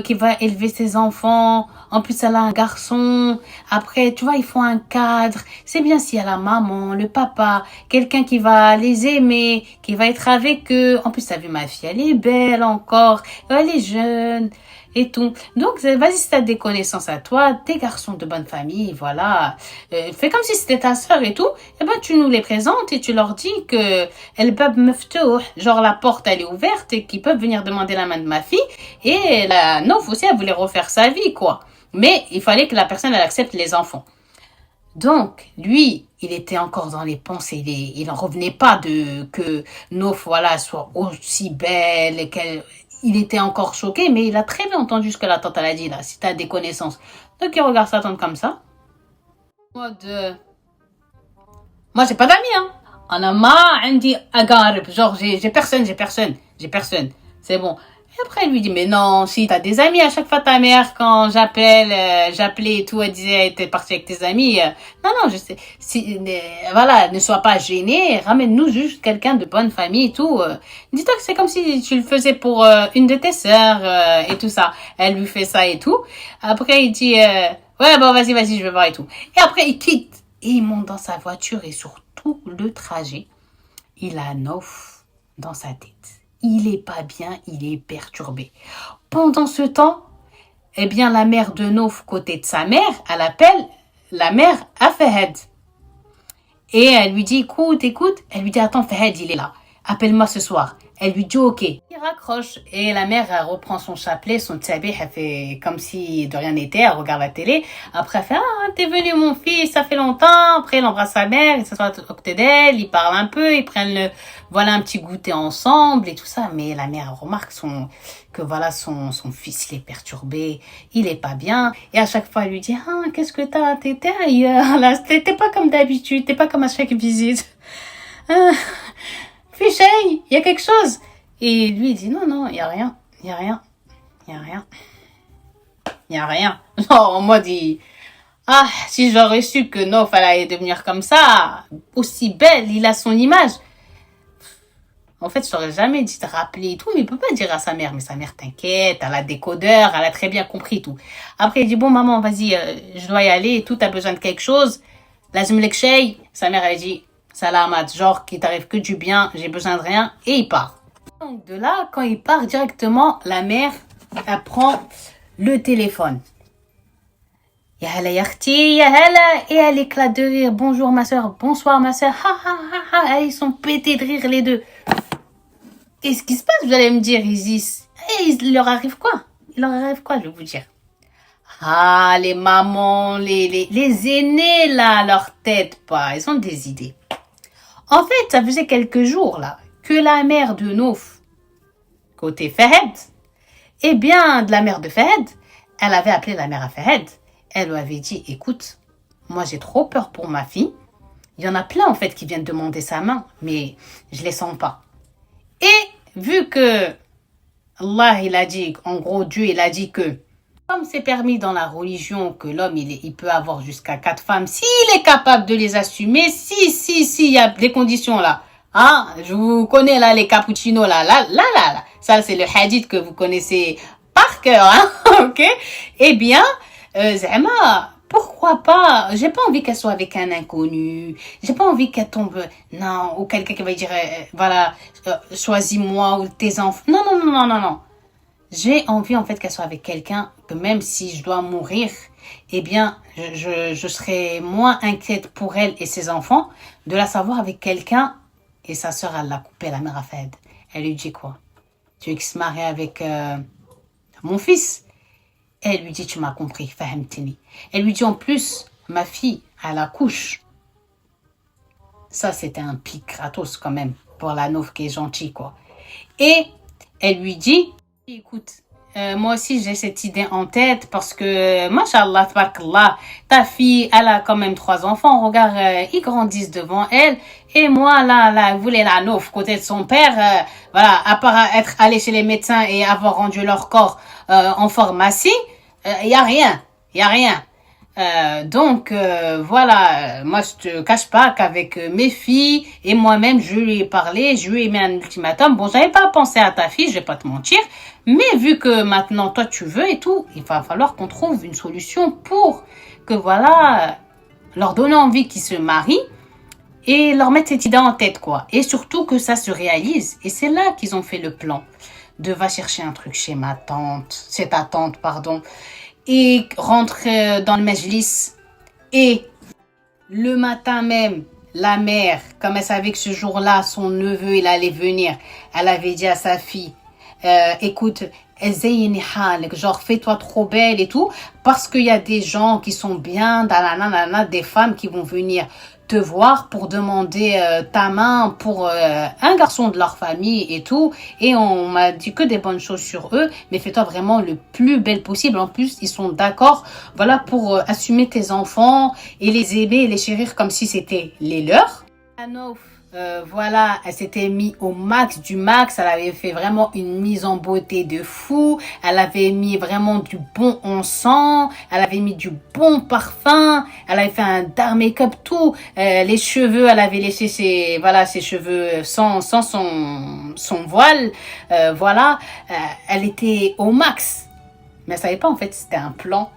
qui va élever ses enfants. En plus, elle a un garçon. Après, tu vois, il faut un cadre. C'est bien s'il y a la maman, le papa, quelqu'un qui va les aimer, qui va être avec eux. En plus, t'as vu ma fille, elle est belle encore. Elle est jeune et tout. Donc, vas-y, si t'as des connaissances à toi, des garçons de bonne famille, fais comme si c'était ta sœur et tout. Tu nous les présentes et tu leur dis que el bab maftoh, genre la porte elle est ouverte et qu'ils peuvent venir demander la main de ma fille. Et la Nouf aussi, elle voulait refaire sa vie, quoi. Mais il fallait que la personne, elle accepte les enfants. Donc, lui, il était encore dans les pensées. Il en revenait pas que Nouf, soit aussi belle et qu'elle... Il était encore choqué, mais il a très bien entendu ce que la tante elle a dit là, si t'as des connaissances. Donc il regarde sa tante comme ça. Moi, j'ai pas d'amis, hein. Ana ma andi agarib. Genre, j'ai personne. C'est bon. Et après, elle lui dit, mais non, si t'as des amis, à chaque fois ta mère, quand j'appelais et tout, elle disait, t'es partie avec tes amis. Non, je sais. Ne sois pas gênée, ramène-nous juste quelqu'un de bonne famille et tout. Dis-toi que c'est comme si tu le faisais pour une de tes sœurs et tout ça. Elle lui fait ça et tout. Après, il dit, vas-y, je vais voir et tout. Et après, il quitte. Et il monte dans sa voiture et sur tout le trajet, il a Nouf dans sa tête. Il est pas bien, il est perturbé. Pendant ce temps, eh bien, la mère de Nof, côté de sa mère, elle appelle la mère à Fahad. Et elle lui dit, écoute. Elle lui dit, attends, Fahad, il est là. Appelle-moi ce soir. Elle lui dit, ok. Il raccroche. Et la mère, elle reprend son chapelet, son tsabih, elle fait comme si de rien n'était, elle regarde la télé. Après, elle fait, t'es venu, mon fils, ça fait longtemps. Après, elle embrasse sa mère, il s'assoit à côté d'elle, ils parlent un peu, ils prennent voilà, un petit goûter ensemble et tout ça. Mais la mère remarque que voilà, son fils, il est perturbé, il est pas bien. Et à chaque fois, elle lui dit, qu'est-ce que t'étais ailleurs, là, t'es pas comme d'habitude, t'es pas comme à chaque visite. Fichay, il y a quelque chose. Et lui, il dit, non, il y a rien. Non, on m'a dit, si j'aurais su que Nof allait devenir comme ça, aussi belle, il a son image. En fait, je t'aurais jamais dit de rappeler et tout, mais il peut pas dire à sa mère. Mais sa mère, t'inquiète, elle a des codeurs, elle a très bien compris tout. Après, il dit, bon, maman, vas-y, je dois y aller et tout, t'as besoin de quelque chose. Lazim lek shay. Sa mère, elle dit, salamat, genre, qu'il t'arrive que du bien, j'ai besoin de rien, et il part. Donc, de là, quand il part directement, la mère, elle prend le téléphone. Ya hala yarti, ya hala, et elle éclate de rire. Bonjour ma soeur, bonsoir ma soeur. Ha. Ils sont pétés de rire les deux. Qu'est-ce qui se passe, vous allez me dire, Isis? Il leur arrive quoi? Je vais vous dire. Les mamans, les aînés, là, leur tête, pas. Ils ont des idées. En fait, ça faisait quelques jours, là, que la mère de Nof, côté Fahad, eh bien, de la mère de Fahad, elle avait appelé la mère à Fahad. Elle lui avait dit, écoute, moi j'ai trop peur pour ma fille. Il y en a plein, en fait, qui viennent demander sa main, mais je les sens pas. Et vu que Allah, il a dit, en gros, Dieu, il a dit que, comme c'est permis dans la religion que l'homme, il peut avoir jusqu'à 4 femmes, s'il est capable de les assumer, si, il y a des conditions là. Je vous connais là, les cappuccinos là. Ça, c'est le hadith que vous connaissez par cœur, ok? Eh bien, Zama, pourquoi pas? J'ai pas envie qu'elle soit avec un inconnu. J'ai pas envie qu'elle tombe, non, ou quelqu'un qui va dire, voilà, choisis-moi ou tes enfants. Non. J'ai envie en fait qu'elle soit avec quelqu'un que même si je dois mourir, eh bien, je serai moins inquiète pour elle et ses enfants de la savoir avec quelqu'un. Et sa sœur, elle l'a coupé, la mère à Fahad. Elle lui dit quoi? Tu veux qu'il se marie avec mon fils? Elle lui dit, tu m'as compris, fahamtini. Elle lui dit en plus, ma fille, elle accouche. Ça, c'était un pic gratos quand même pour la Nof qui est gentille, quoi. Et elle lui dit, écoute, moi aussi j'ai cette idée en tête parce que, mashallah, tabarakallah, ta fille, elle a quand même 3 enfants. Regarde, ils grandissent devant elle. Et moi, là, elle voulait la Nof côté de son père. Voilà, à part être allé chez les médecins et avoir rendu leur corps en pharmacie, y a rien. Donc, voilà, moi, je te cache pas qu'avec mes filles et moi-même, je lui ai parlé, je lui ai mis un ultimatum. Bon, j'avais pas pensé à ta fille, je vais pas te mentir, mais vu que maintenant, toi, tu veux et tout, il va falloir qu'on trouve une solution pour que, voilà, leur donner envie qu'ils se marient et leur mettre cette idée en tête, quoi. Et surtout que ça se réalise. Et c'est là qu'ils ont fait le plan de va chercher un truc chez ta tante, pardon, et rentre dans le majlis. Et le matin même, la mère, comme elle savait que ce jour-là, son neveu, il allait venir, elle avait dit à sa fille, écoute, genre fais-toi trop belle et tout, parce qu'il y a des gens qui sont bien, des femmes qui vont venir te voir pour demander ta main pour un garçon de leur famille et tout, et on m'a dit que des bonnes choses sur eux, mais fais-toi vraiment le plus belle possible. En plus, ils sont d'accord, voilà, pour assumer tes enfants et les aimer et les chérir comme si c'était les leurs. Voilà, elle s'était mis au max du max, elle avait fait vraiment une mise en beauté de fou, elle avait mis vraiment du bon encens, elle avait mis du bon parfum, elle avait fait un dark make-up, tout, les cheveux, elle avait laissé ses cheveux sans son voile, voilà, elle était au max, mais elle savait pas en fait c'était un plan.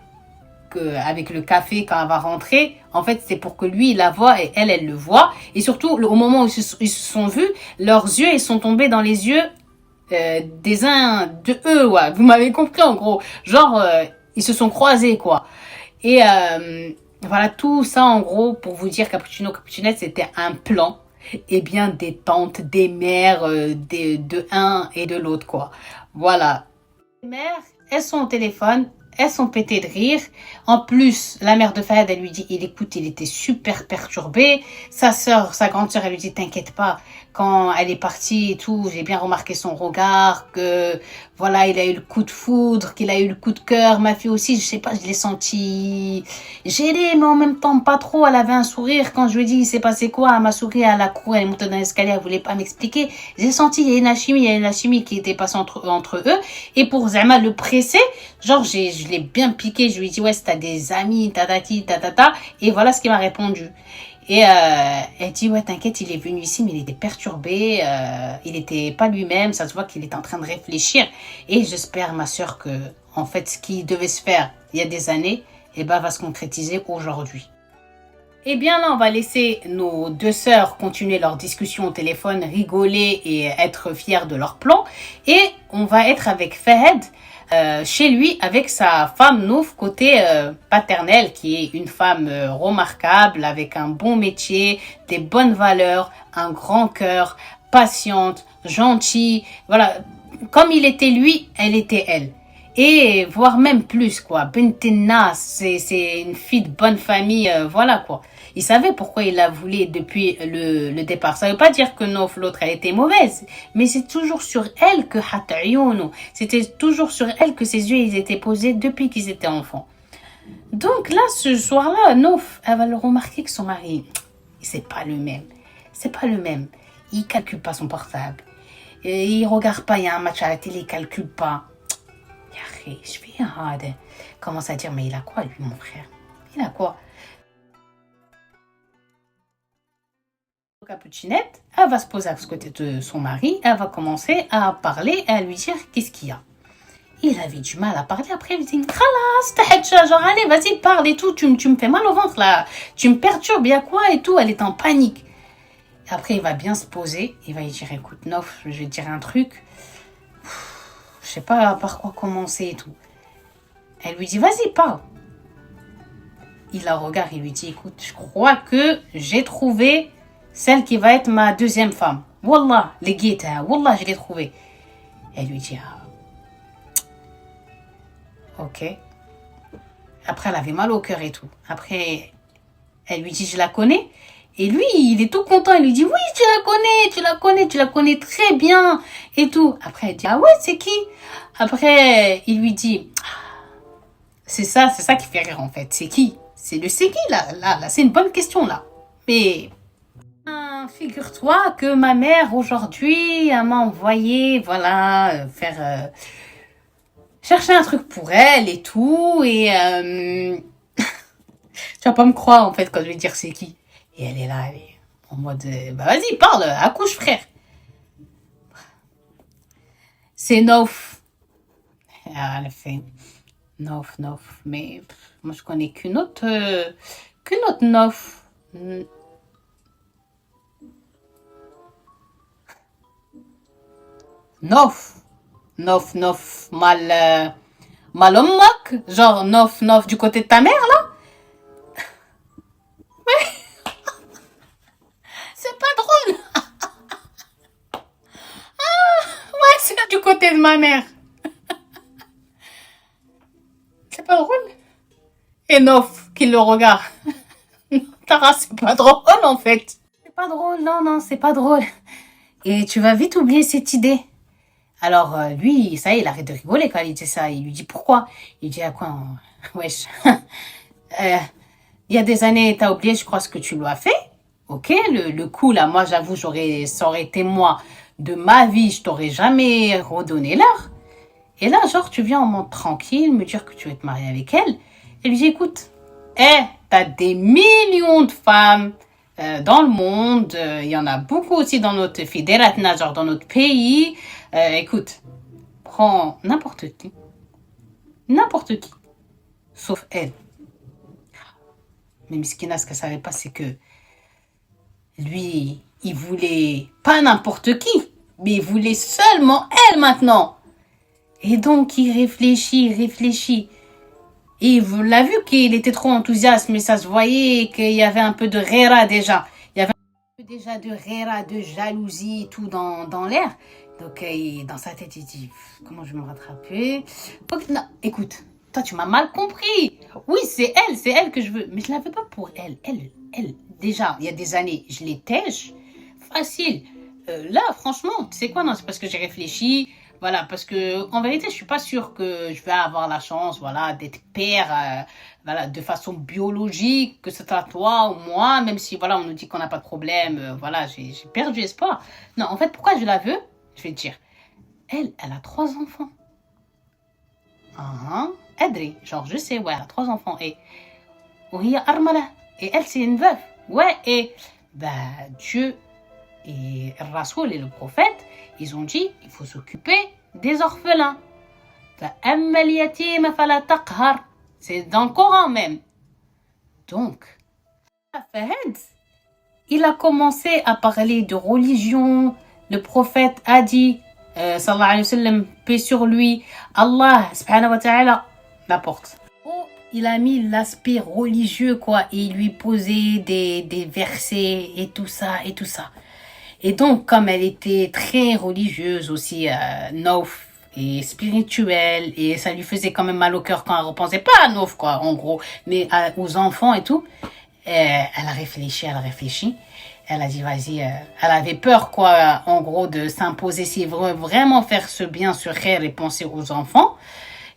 Avec le café quand elle va rentrer, en fait c'est pour que lui il la voit et elle le voit, et surtout au moment où ils se sont vus, leurs yeux ils sont tombés dans les yeux des uns de eux, ouais. Vous m'avez compris en gros. Genre, ils se sont croisés, quoi. Et voilà, tout ça en gros pour vous dire Cappuccino Cappuccinette, c'était un plan. Et bien des tantes, des mères, de un et de l'autre, quoi. Voilà. Les mères, elles sont au téléphone, elles sont pétées de rire. En plus, la mère de Fahad, elle lui dit, il était super perturbé. Sa sœur, sa grande sœur, elle lui dit, t'inquiète pas, quand elle est partie et tout, j'ai bien remarqué son regard, que voilà, il a eu le coup de foudre, qu'il a eu le coup de cœur. Ma fille aussi, je sais pas, je l'ai senti gênée, mais en même temps pas trop. Elle avait un sourire. Quand je lui ai dit, il s'est passé quoi? Elle m'a souri à la cour, elle est montée dans l'escalier, elle voulait pas m'expliquer. J'ai senti, il y a une alchimie qui était passée entre eux. Et pour Zama le presser, genre, je l'ai bien piqué. Je lui ai dit, ouais, si t'as des amis, tatati, tatata. Et voilà ce qu'il m'a répondu. Et elle dit, ouais, t'inquiète, il est venu ici, mais il était perturbé, il était pas lui-même, ça se voit qu'il est en train de réfléchir. Et j'espère, ma sœur, que, en fait, ce qui devait se faire il y a des années, eh ben, va se concrétiser aujourd'hui. Eh bien là, on va laisser nos deux sœurs continuer leur discussion au téléphone, rigoler et être fiers de leur plan. Et on va être avec Fahad chez lui avec sa femme Nouf côté paternel, qui est une femme remarquable avec un bon métier, des bonnes valeurs, un grand cœur, patiente, gentille. Voilà, comme il était lui, elle était elle. Et voire même plus, quoi. Bentenna, c'est une fille de bonne famille, voilà, quoi. Il savait pourquoi il la voulait depuis le départ. Ça veut pas dire que Nof, l'autre, elle était mauvaise, mais c'est toujours sur elle que c'était toujours sur elle que ses yeux, ils étaient posés depuis qu'ils étaient enfants. Donc là, ce soir-là, Nof, elle va le remarquer que son mari, c'est pas le même. C'est pas le même. Il calcule pas son portable. Et il regarde pas, il y a un match à la télé, il calcule pas. Je fais commence à dire, mais il a quoi lui, mon frère? Il a quoi? Cappuccinette, elle va se poser à côté de son mari, elle va commencer à parler et à lui dire qu'est-ce qu'il y a. Il avait du mal à parler, après il lui dit khalas, genre allez, vas-y, parle et tout, tu me fais mal au ventre là, tu me perturbes, il y a quoi et tout, elle est en panique. Et après il va bien se poser, il va lui dire écoute Nof, je vais te dire un truc. Je sais pas par quoi commencer et tout. Elle lui dit, vas-y, parle. Il la regarde, il lui dit, écoute, je crois que j'ai trouvé celle qui va être ma deuxième femme. Wallah, les guettes, wallah, je l'ai trouvée. Elle lui dit, ok. Après, elle avait mal au cœur et tout. Après, elle lui dit, je la connais. Et lui, il est tout content. Il lui dit, oui, tu la connais très bien. Et tout. Après, elle dit, ah ouais, c'est qui? Après, il lui dit, c'est ça qui fait rire en fait. C'est qui? C'est qui là, c'est une bonne question là. Mais, figure-toi que ma mère aujourd'hui, elle m'a envoyé, voilà, faire, chercher un truc pour elle et tout. Et, tu vas pas me croire en fait quand je vais dire c'est qui. Et elle est là, elle est en mode, bah vas-y, parle, accouche frère. C'est Nof. Elle fait Nof, mais moi je connais qu'une autre Nof. Nof, mal ommak, genre Nof du côté de ta mère là. C'est pas drôle. Ouais, c'est du côté de ma mère. C'est pas drôle. Et Nof qui le regarde. Tara, c'est pas drôle en fait. C'est pas drôle, non, c'est pas drôle. Et tu vas vite oublier cette idée. Alors lui, ça y est, il arrête de rigoler quand il dit ça. Il lui dit pourquoi? Il dit à quoi? Wesh. Il y a des années, t'as oublié, je crois, ce que tu lui as fait. Ok, le coup là, moi j'avoue, ça aurait été moi de ma vie, je t'aurais jamais redonné l'heure. Et là, genre, tu viens en mode tranquille, me dire que tu veux te marier avec elle. Et lui dit, écoute, t'as des millions de femmes dans le monde. Il y en a beaucoup aussi dans notre fédération, genre dans notre pays. Écoute, prends n'importe qui, sauf elle. Mais Miskina, ce qu'elle savait pas, c'est que lui, il voulait pas n'importe qui. Mais il voulait seulement elle maintenant. Et donc, il réfléchit. Et vous l'avez vu qu'il était trop enthousiaste, mais ça se voyait qu'il y avait un peu de rera déjà. Il y avait un peu déjà de rera, de jalousie, tout dans l'air. Donc, dans sa tête, il dit, comment je vais me rattraper? Non, écoute, toi, tu m'as mal compris. Oui, c'est elle que je veux. Mais je ne la veux pas pour elle. Elle, déjà, il y a des années, je l'ai têche. Facile. Là, franchement, tu sais quoi? Non, c'est parce que j'ai réfléchi. Voilà, parce que en vérité, je suis pas sûre que je vais avoir la chance, voilà, d'être père, voilà, de façon biologique, que ce soit toi ou moi, même si, voilà, on nous dit qu'on n'a pas de problème, voilà, j'ai perdu espoir. Non, en fait, pourquoi je la veux? Je vais te dire. Elle a 3 enfants. Adri, genre, je sais, ouais, elle a 3 enfants. Et Armala. Et elle, c'est une veuve. Ouais, et Dieu et Rasoul et le prophète, ils ont dit, il faut s'occuper des orphelins. C'est dans le Coran même. Donc, Fahd, il a commencé à parler de religion. Le prophète a dit, sallallahu alayhi wa sallam, paix sur lui, Allah, subhanahu wa ta'ala, la porte. Il a mis l'aspect religieux, quoi, et il lui posait des versets et tout ça. Et donc, comme elle était très religieuse aussi, Nauf, et spirituelle, et ça lui faisait quand même mal au cœur quand elle repensait, pas à Nauf, quoi, en gros, mais aux enfants et tout, elle a réfléchi. Elle a dit, vas-y, elle avait peur, quoi, en gros, de s'imposer, si vraiment faire ce bien sur elle et penser aux enfants,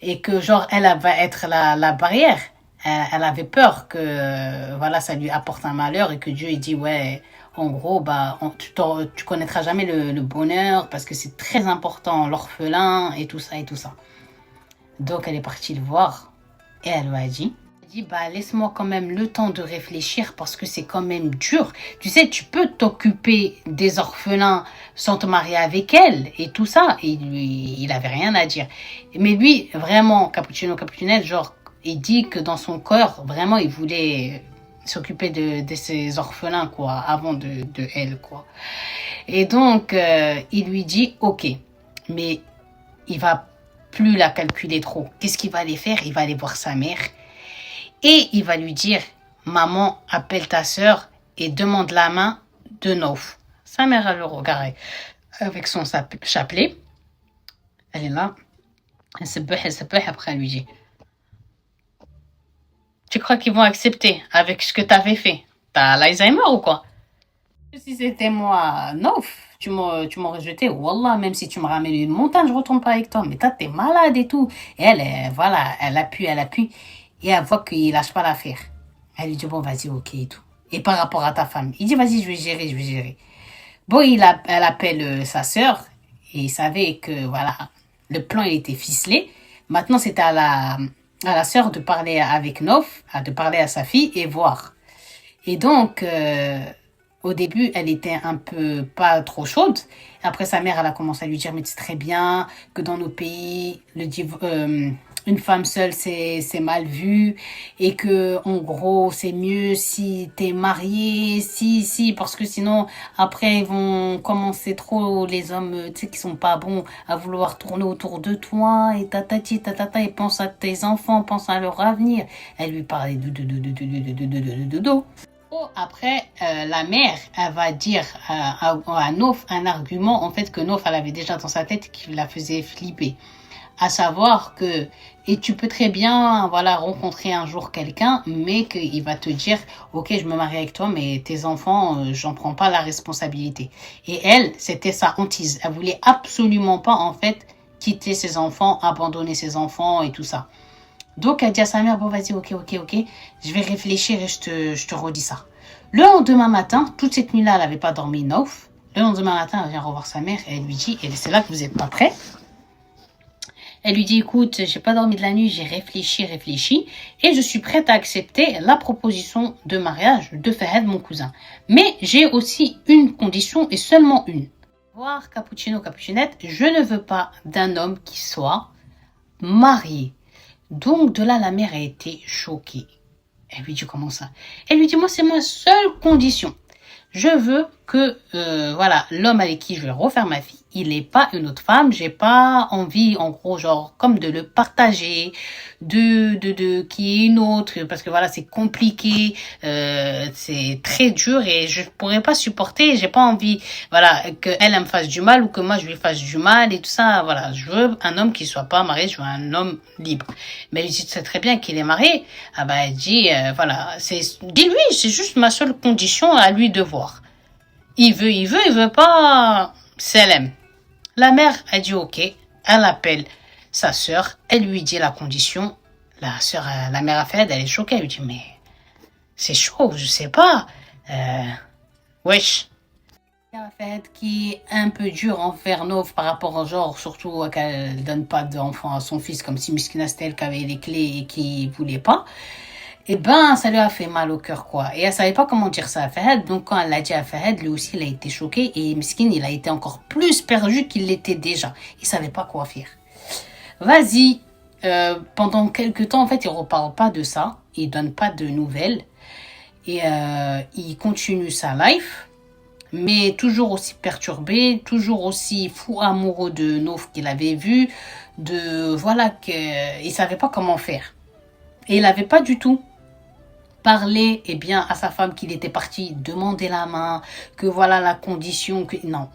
et que, genre, elle va être la barrière. Elle avait peur que, voilà, ça lui apporte un malheur et que Dieu, il dit, ouais, en gros, tu connaîtras jamais le bonheur parce que c'est très important, l'orphelin et tout ça. Donc, elle est partie le voir et elle lui a dit, laisse-moi quand même le temps de réfléchir parce que c'est quand même dur. Tu sais, tu peux t'occuper des orphelins sans te marier avec elle et tout ça. Et lui, il avait rien à dire. Mais lui, vraiment, Cappuccino, genre, il dit que dans son cœur, vraiment, il voulait s'occuper de ses orphelins, quoi, avant de elle, quoi. Et donc, il lui dit, ok, mais il va plus la calculer trop. Qu'est-ce qu'il va aller faire? Il va aller voir sa mère et il va lui dire, maman, appelle ta sœur et demande la main de Nauf. Sa mère, elle le regarde avec son chapelet. Elle est là. Elle se peut, après elle lui dit, tu crois qu'ils vont accepter avec ce que tu avais fait? T'as l'Alzheimer ou quoi? Si c'était moi, Nauf, tu m'aurais jeté. Wallah, même si tu me ramènes une montagne, je retourne pas avec toi. Mais toi, t'es malade et tout. Et elle, voilà, elle appuie. Et elle voit qu'il lâche pas l'affaire. Elle lui dit, bon, vas-y, ok et tout. Et par rapport à ta femme, il dit, vas-y, je vais gérer. Bon, elle appelle sa sœur. Et il savait que, voilà, le plan, il était ficelé. Maintenant, c'était à la sœur de parler avec Nauf, de parler à sa fille et voir. Et donc, au début, elle était un peu pas trop chaude. Après, sa mère, elle a commencé à lui dire, mais c'est très bien que dans nos pays, une femme seule, c'est mal vu. Et que, en gros, c'est mieux si t'es marié, si, parce que sinon, après, ils vont commencer trop, les hommes, tu sais, qui sont pas bons, à vouloir tourner autour de toi, et tatati, tatata, et pense à tes enfants, pense à leur avenir. Elle lui parlait de. Après, la mère, elle va dire à Nauf un argument, en fait, que Nauf, elle avait déjà dans sa tête qui la faisait flipper. À savoir que, et tu peux très bien, voilà, rencontrer un jour quelqu'un, mais qu'il va te dire, ok, je me marie avec toi, mais tes enfants, j'en prends pas la responsabilité. Et elle, c'était sa hantise. Elle voulait absolument pas, en fait, quitter ses enfants, abandonner ses enfants et tout ça. Donc, elle dit à sa mère, bon, vas-y, ok, je vais réfléchir et je te redis ça. Le lendemain matin, toute cette nuit-là, elle n'avait pas dormi, Nauf. Le lendemain matin, elle vient revoir sa mère et elle lui dit, et c'est là que vous n'êtes pas prêts. Elle lui dit, écoute, j'ai pas dormi de la nuit, j'ai réfléchi, et je suis prête à accepter la proposition de mariage de Fahd, mon cousin. Mais j'ai aussi une condition et seulement une. Voir Cappuccinette, je ne veux pas d'un homme qui soit marié. Donc, de là, la mère a été choquée. Elle lui dit, comment ça? Elle lui dit, moi, c'est ma seule condition. Je veux que voilà, l'homme avec qui je vais refaire ma vie, il n'est pas une autre femme. J'ai pas envie, en gros, genre, comme de le partager, qu'il y ait une autre, parce que voilà, c'est compliqué, c'est très dur et je pourrais pas supporter. J'ai pas envie, voilà, que elle me fasse du mal ou que moi je lui fasse du mal et tout ça. Voilà, je veux un homme qui soit pas marié, je veux un homme libre. Mais elle dit, c'est très bien qu'il est marié. Ah bah, elle dit, voilà, dis-lui, c'est juste ma seule condition à lui de voir. Il veut pas, c'est elle aime. La mère a dit ok, elle appelle sa sœur, elle lui dit la condition. La mère a fait, elle est choquée, elle lui dit mais c'est chaud, je sais pas. Wesh. La mère a fait qui est un peu dur envers Nov par rapport au genre, surtout qu'elle donne pas d'enfant à son fils, comme si Miskina c'était elle qui avait les clés et qui voulait pas. Eh ben, ça lui a fait mal au cœur, quoi. Et elle savait pas comment dire ça à Fahed. Donc, quand elle l'a dit à Fahed, lui aussi, il a été choqué. Et Miskin, il a été encore plus perdu qu'il l'était déjà. Il savait pas quoi faire. Vas-y. Pendant quelques temps, en fait, il reparle pas de ça. Il donne pas de nouvelles. Et il continue sa life. Mais toujours aussi perturbé. Toujours aussi fou amoureux de Nof qu'il avait vu. Voilà, il savait pas comment faire. Et il avait pas du tout parler à sa femme qu'il était parti demander la main, que voilà la condition, que non,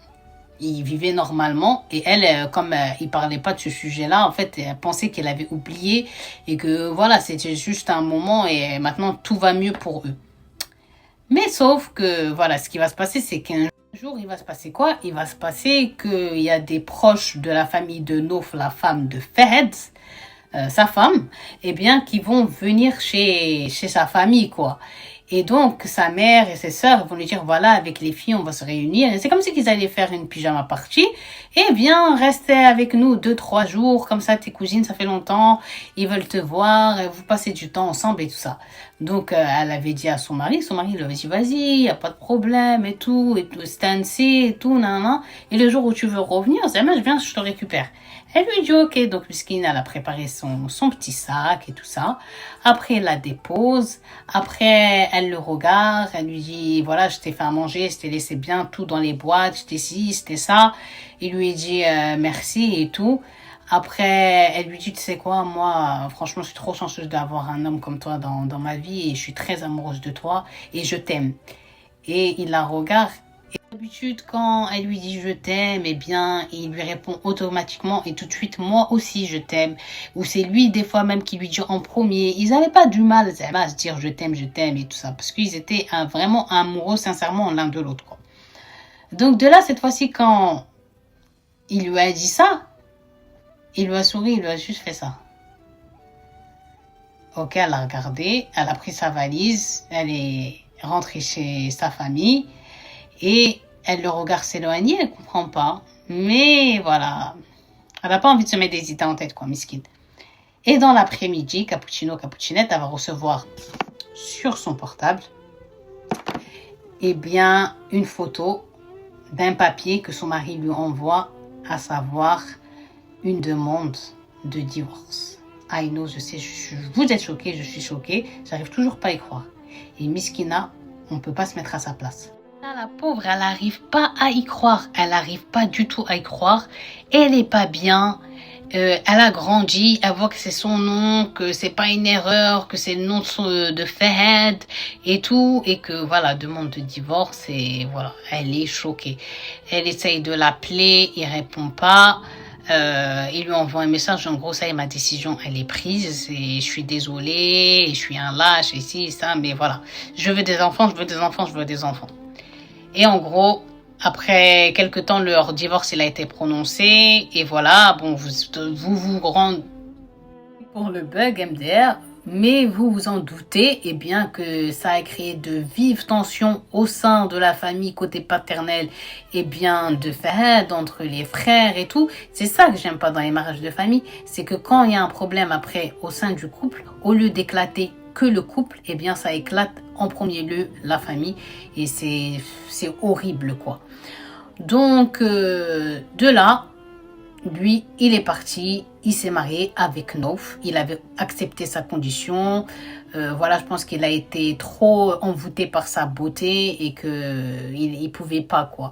il vivait normalement et elle, comme il parlait pas de ce sujet-là, en fait, elle pensait qu'elle avait oublié et que voilà, c'était juste un moment et maintenant tout va mieux pour eux. Mais sauf que voilà, ce qui va se passer, c'est qu'un jour, il va se passer quoi? Il va se passer qu'il y a des proches de la famille de Nof, la femme de Fahed, sa femme, qui vont venir chez sa famille, quoi. Et donc, sa mère et ses sœurs vont lui dire, voilà, avec les filles, on va se réunir. Et c'est comme si qu'ils allaient faire une pyjama party. Et viens rester avec nous 2-3 jours. Comme ça, tes cousines, ça fait longtemps. Ils veulent te voir. Et vous passez du temps ensemble et tout ça. Donc, elle avait dit à son mari. Son mari lui avait dit, vas-y, y a pas de problème et tout. Stancy et tout, nan. Et le jour où tu veux revenir, je viens, je te récupère. Elle lui dit ok, donc Miskine, elle a préparé son petit sac et tout ça. Après, elle la dépose. Après, elle le regarde. Elle lui dit, voilà, je t'ai fait à manger, je t'ai laissé bien tout dans les boîtes, je t'ai ci, c'était ça. Il lui dit merci et tout. Après, elle lui dit, tu sais quoi, moi, franchement, je suis trop chanceuse d'avoir un homme comme toi dans ma vie et je suis très amoureuse de toi et je t'aime. Et il la regarde. Et d'habitude, quand elle lui dit je t'aime, il lui répond automatiquement et tout de suite, moi aussi je t'aime. Ou c'est lui, des fois même, qui lui dit en premier. Ils n'avaient pas du mal à se dire je t'aime et tout ça. Parce qu'ils étaient vraiment amoureux, sincèrement, l'un de l'autre, quoi. Donc de là, cette fois-ci, quand il lui a dit ça, il lui a souri, il lui a juste fait ça. Ok, elle a regardé, elle a pris sa valise, elle est rentrée chez sa famille. Et elle le regarde s'éloigner, elle comprend pas. Mais voilà, elle n'a pas envie de se mettre des idées en tête, quoi, miskine. Et dans l'après-midi, Cappuccinette, elle va recevoir sur son portable, une photo d'un papier que son mari lui envoie, à savoir une demande de divorce. I know, je sais, vous êtes choqués, je suis choquée, j'arrive toujours pas à y croire. Et Miskina, on peut pas se mettre à sa place. La pauvre, elle n'arrive pas à y croire. Elle n'arrive pas du tout à y croire. Elle est pas bien. Elle a grandi. Elle voit que c'est son nom, que c'est pas une erreur, que c'est le nom de Fahed et tout. Et que voilà, demande de divorce. Et voilà, elle est choquée. Elle essaye de l'appeler. Il répond pas. Il lui envoie un message. En gros, ça y est, ma décision, elle est prise. Et je suis désolée. Je suis un lâche. Et ci, ça. Mais voilà. Je veux des enfants. Et en gros, après quelques temps, leur divorce, il a été prononcé. Et voilà, bon, vous rendez pour le bug MDR, mais vous vous en doutez, que ça a créé de vives tensions au sein de la famille côté paternel, de Fahed, entre les frères et tout. C'est ça que j'aime pas dans les mariages de famille, c'est que quand il y a un problème après au sein du couple, au lieu d'éclater que le couple, ça éclate en premier lieu la famille et c'est horrible, quoi. Donc de là, lui, il est parti, il s'est marié avec Nof. Il avait accepté sa condition. Voilà, je pense qu'il a été trop envoûté par sa beauté et que il pouvait pas, quoi.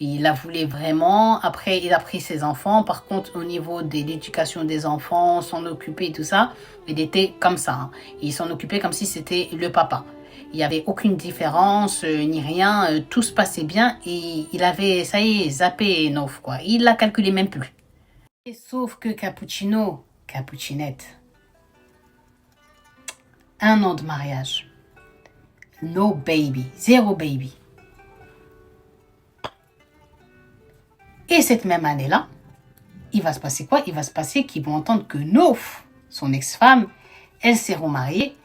Il la voulait vraiment. Après, il a pris ses enfants. Par contre, au niveau de l'éducation des enfants, s'en occuper et tout ça, il était comme ça. Hein. Il s'en occupait comme si c'était le papa. Il n'y avait aucune différence, ni rien. Tout se passait bien. Et il avait, ça y est, zappé Nof, quoi. Il la calculait même plus. Et sauf que Capucinette, 1 an de mariage. No baby. 0 baby. Et cette même année-là, il va se passer quoi? Il va se passer qu'ils vont entendre que Nof, son ex-femme, elle s'est remariée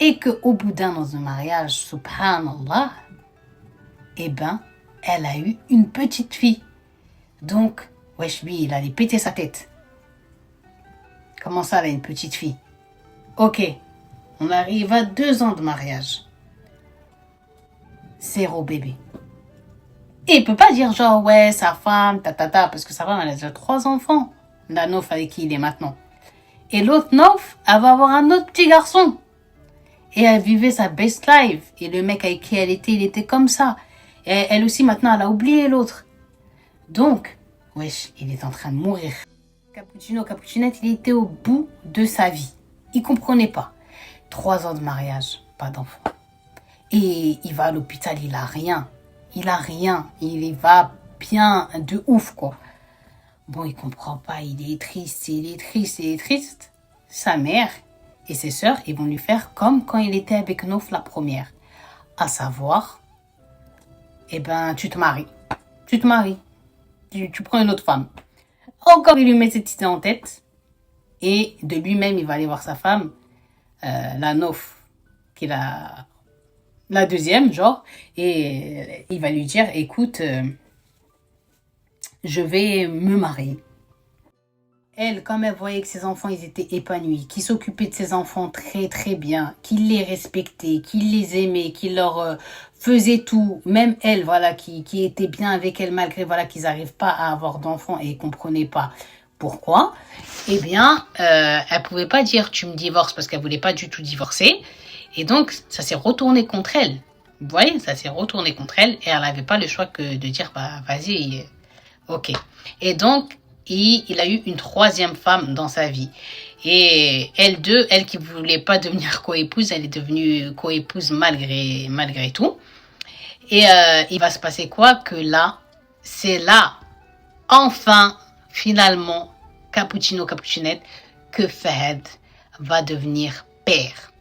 et qu'au bout d'1 an de mariage, subhanallah, eh ben, elle a eu une petite fille. Donc, wesh, lui, il allait péter sa tête. Comment ça, elle a une petite fille? Ok, on arrive à 2 ans de mariage. 0 bébé. Et il peut pas dire genre, ouais, sa femme, parce que sa femme, elle a déjà 3 enfants. La Nof avec qui il est maintenant. Et l'autre Nof, elle va avoir un autre petit garçon. Et elle vivait sa best life. Et le mec avec qui elle était, il était comme ça. Et elle aussi, maintenant, elle a oublié l'autre. Donc, wesh, il est en train de mourir. Capucinette, il était au bout de sa vie. Il comprenait pas. 3 ans de mariage, pas d'enfant. Et il va à l'hôpital, il a rien. Il a rien. Il va bien de ouf, quoi. Bon, il comprend pas. Il est triste. Sa mère et ses sœurs, ils vont lui faire comme quand il était avec Nof la première. À savoir, eh ben, tu te maries. Tu prends une autre femme. Encore, il lui met cette idée en tête. Et de lui-même, il va aller voir sa femme, la Nof, qui est la deuxième, genre. Et il va lui dire, écoute, je vais me marier. Elle, comme elle voyait que ses enfants, ils étaient épanouis, qu'il s'occupait de ses enfants très très bien, qu'il les respectait, qu'il les aimait, qu'il leur faisait tout, même elle, voilà, qui était bien avec elle malgré, voilà, qu'ils n'arrivent pas à avoir d'enfants et ils comprenaient pas pourquoi, eh bien, elle pouvait pas dire tu me divorces parce qu'elle voulait pas du tout divorcer. Et donc, ça s'est retourné contre elle. Vous voyez, ça s'est retourné contre elle et elle n'avait pas le choix que de dire, bah, vas-y, ok. Et donc, il a eu une 3e femme dans sa vie. Et elle qui voulait pas devenir coépouse, elle est devenue coépouse malgré tout. Et il va se passer quoi? Que là, c'est là, enfin, finalement, Capucinette, que Fahad va devenir père.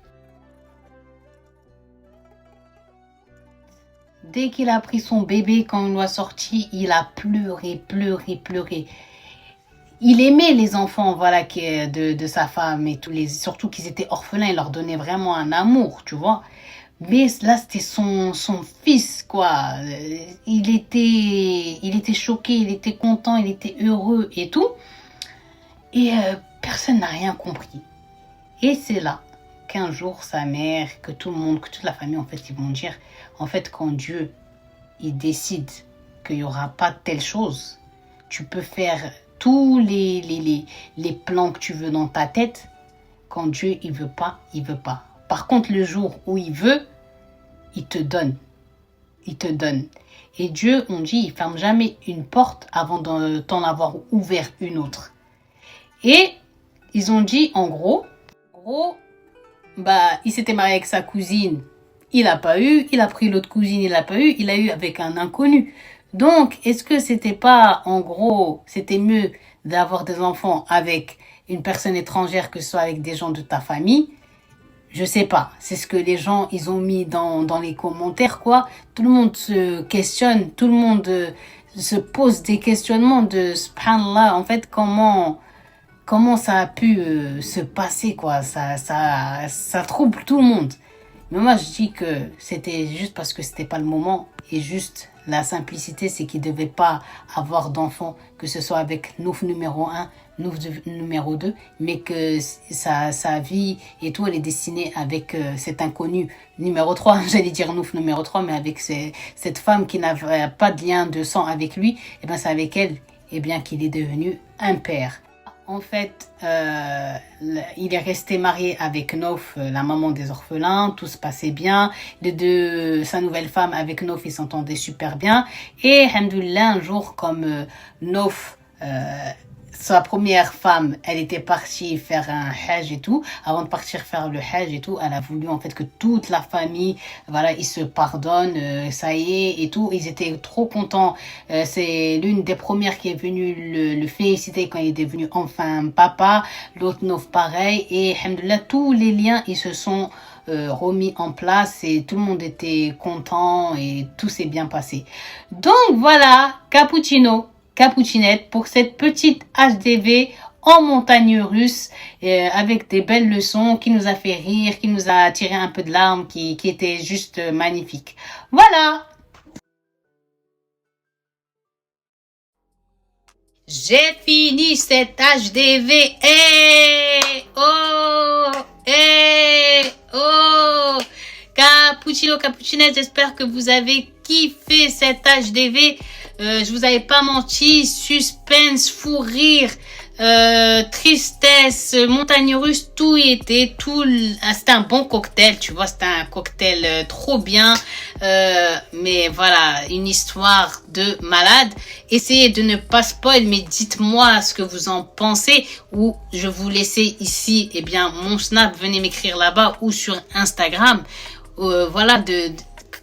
Dès qu'il a pris son bébé, quand il l'a sorti, il a pleuré. Il aimait les enfants, voilà, de sa femme et surtout qu'ils étaient orphelins, il leur donnait vraiment un amour, tu vois. Mais là, c'était son fils, quoi. Il était choqué, il était content, il était heureux et tout. Et personne n'a rien compris. Et c'est là qu'un jour, sa mère, que toute la famille, en fait, ils vont dire, en fait, quand Dieu, il décide qu'il n'y aura pas telle chose, tu peux faire tous les plans que tu veux dans ta tête. Quand Dieu, il veut pas, il veut pas. Par contre, le jour où il veut, il te donne. Et Dieu, on dit, il ferme jamais une porte avant d'en avoir ouvert une autre. Et ils ont dit, en gros, bah, il s'était marié avec sa cousine, il n'a pas eu. Il a pris l'autre cousine, il n'a pas eu. Il a eu avec un inconnu. Donc, est-ce que c'était pas, en gros, c'était mieux d'avoir des enfants avec une personne étrangère que ce soit avec des gens de ta famille? Je sais pas. C'est ce que les gens, ils ont mis dans les commentaires, quoi. Tout le monde se questionne, tout le monde se pose des questionnements de, subhanallah, en fait, comment ça a pu se passer, quoi. Ça trouble tout le monde. Mais moi, je dis que c'était juste parce que c'était pas le moment. Et juste, la simplicité, c'est qu'il devait pas avoir d'enfant, que ce soit avec Nouf numéro 1, Nouf numéro 2, mais que sa vie et tout, elle est destinée avec cet inconnu numéro 3, j'allais dire Nouf numéro 3, mais avec cette femme qui n'avait pas de lien de sang avec lui, et ben c'est avec elle, eh bien qu'il est devenu un père. En fait, il est resté marié avec Nauf, la maman des orphelins. Tout se passait bien. Sa nouvelle femme avec Nauf, ils s'entendaient super bien. Et, alhamdoulilah, un jour, comme Nauf, sa première femme, elle était partie faire un hajj et tout. Avant de partir faire le hajj et tout, elle a voulu en fait que toute la famille, voilà, ils se pardonnent, ça y est et tout. Ils étaient trop contents. C'est l'une des premières qui est venue le féliciter quand il est devenu enfin papa. L'autre Nauf pareil. Et alhamdoulilah, tous les liens, ils se sont remis en place et tout le monde était content et tout s'est bien passé. Donc voilà, Cappuccinette pour cette petite HDV en montagne russe avec des belles leçons qui nous a fait rire, qui nous a tiré un peu de larmes, qui était juste magnifique. Voilà. J'ai fini cette HDV. Cappuccinette, j'espère que vous avez kiffé cette HDV. Je vous avais pas menti, suspense, fou rire, tristesse, montagne russe, tout y était, c'était un bon cocktail, tu vois, c'était un cocktail trop bien, mais voilà, une histoire de malade. Essayez de ne pas spoil, mais dites-moi ce que vous en pensez, ou je vous laissais ici, eh bien, mon snap, venez m'écrire là-bas, ou sur Instagram, voilà,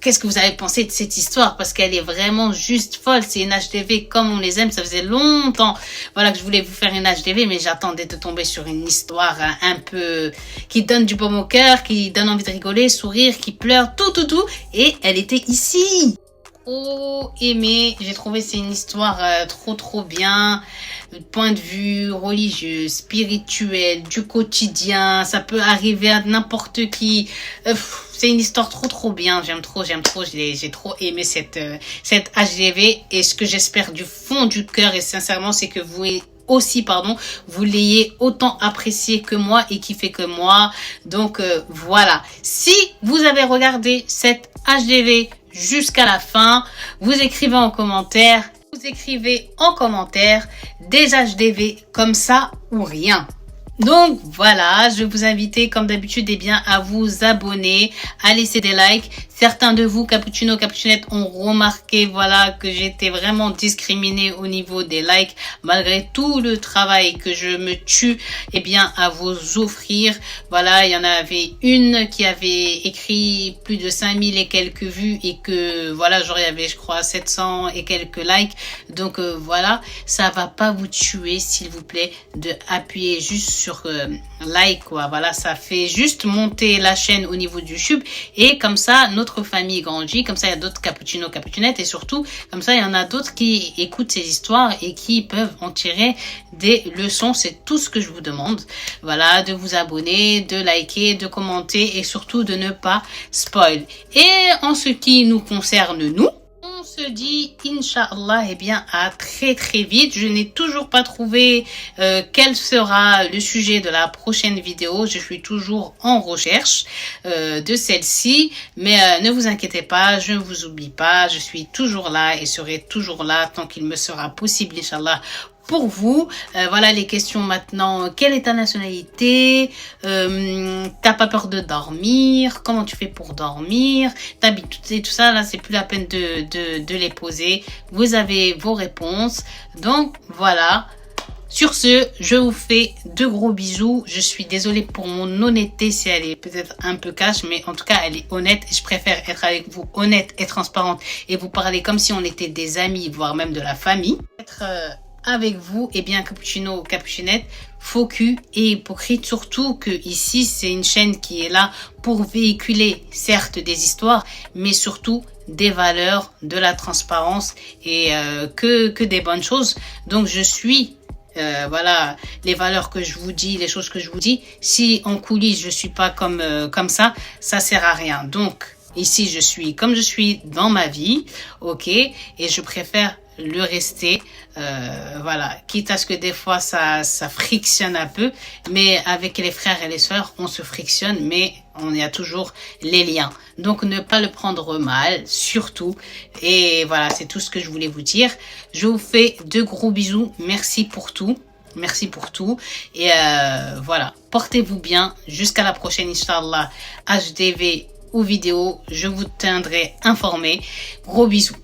qu'est-ce que vous avez pensé de cette histoire? Parce qu'elle est vraiment juste folle. C'est une HDV comme on les aime. Ça faisait longtemps, voilà, que je voulais vous faire une HDV, mais j'attendais de tomber sur une histoire un peu qui donne du baume au cœur, qui donne envie de rigoler, sourire, qui pleure, tout. Et elle était ici. Trop aimé. J'ai trouvé c'est une histoire trop bien. Point de vue religieux, spirituel, du quotidien. Ça peut arriver à n'importe qui. C'est une histoire trop bien. J'aime trop. J'ai trop aimé cette HDV. Et ce que j'espère du fond du cœur et sincèrement, c'est que vous l'ayez autant apprécié que moi et kiffé que moi. Donc voilà. Si vous avez regardé cette HDV jusqu'à la fin, vous écrivez en commentaire des HDV comme ça ou rien. Donc voilà, je vais vous inviter comme d'habitude à vous abonner, à laisser des likes. Certains de vous, Cappuccinette, ont remarqué voilà que j'étais vraiment discriminée au niveau des likes malgré tout le travail que je me tue à vous offrir. Voilà, il y en avait une qui avait écrit plus de 5000 et quelques vues et que voilà, genre il y avait je crois 700 et quelques likes. Donc voilà, ça va pas vous tuer s'il vous plaît de appuyer juste sur like quoi. Voilà, ça fait juste monter la chaîne au niveau du YouTube et comme ça notre famille grandit, comme ça il y a d'autres Cappuccinettes et surtout comme ça il y en a d'autres qui écoutent ces histoires et qui peuvent en tirer des leçons. C'est tout ce que je vous demande, voilà, de vous abonner, de liker, de commenter et surtout de ne pas spoil. Et en ce qui nous concerne nous, on se dit Inch'Allah à très vite. Je n'ai toujours pas trouvé quel sera le sujet de la prochaine vidéo. Je suis toujours en recherche de celle-ci. Mais ne vous inquiétez pas, je ne vous oublie pas. Je suis toujours là et serai toujours là tant qu'il me sera possible, Inch'Allah, pour vous. Voilà les questions maintenant. Quelle est ta nationalité? T'as pas peur de dormir? Comment tu fais pour dormir? T'habites tout ça là, c'est plus la peine de les poser. Vous avez vos réponses. Donc voilà. Sur ce, je vous fais de gros bisous. Je suis désolée pour mon honnêteté si elle est peut-être un peu cash, mais en tout cas, elle est honnête. Et je préfère être avec vous honnête et transparente et vous parler comme si on était des amis, voire même de la famille. Être avec vous, Cappuccinette, faux cul et hypocrite, surtout que ici c'est une chaîne qui est là pour véhiculer certes des histoires, mais surtout des valeurs, de la transparence et que des bonnes choses. Donc je suis voilà les valeurs que je vous dis, les choses que je vous dis. Si en coulisses je suis pas comme ça sert à rien. Donc ici, je suis comme je suis dans ma vie, ok, et je préfère le rester. Voilà, quitte à ce que des fois ça frictionne un peu, mais avec les frères et les sœurs, on se frictionne, mais on y a toujours les liens. Donc ne pas le prendre mal, surtout. Et voilà, c'est tout ce que je voulais vous dire. Je vous fais de gros bisous. Merci pour tout. Merci pour tout. Et voilà, portez-vous bien. Jusqu'à la prochaine, Inch'Allah, HDV ou vidéo. Je vous tiendrai informé. Gros bisous.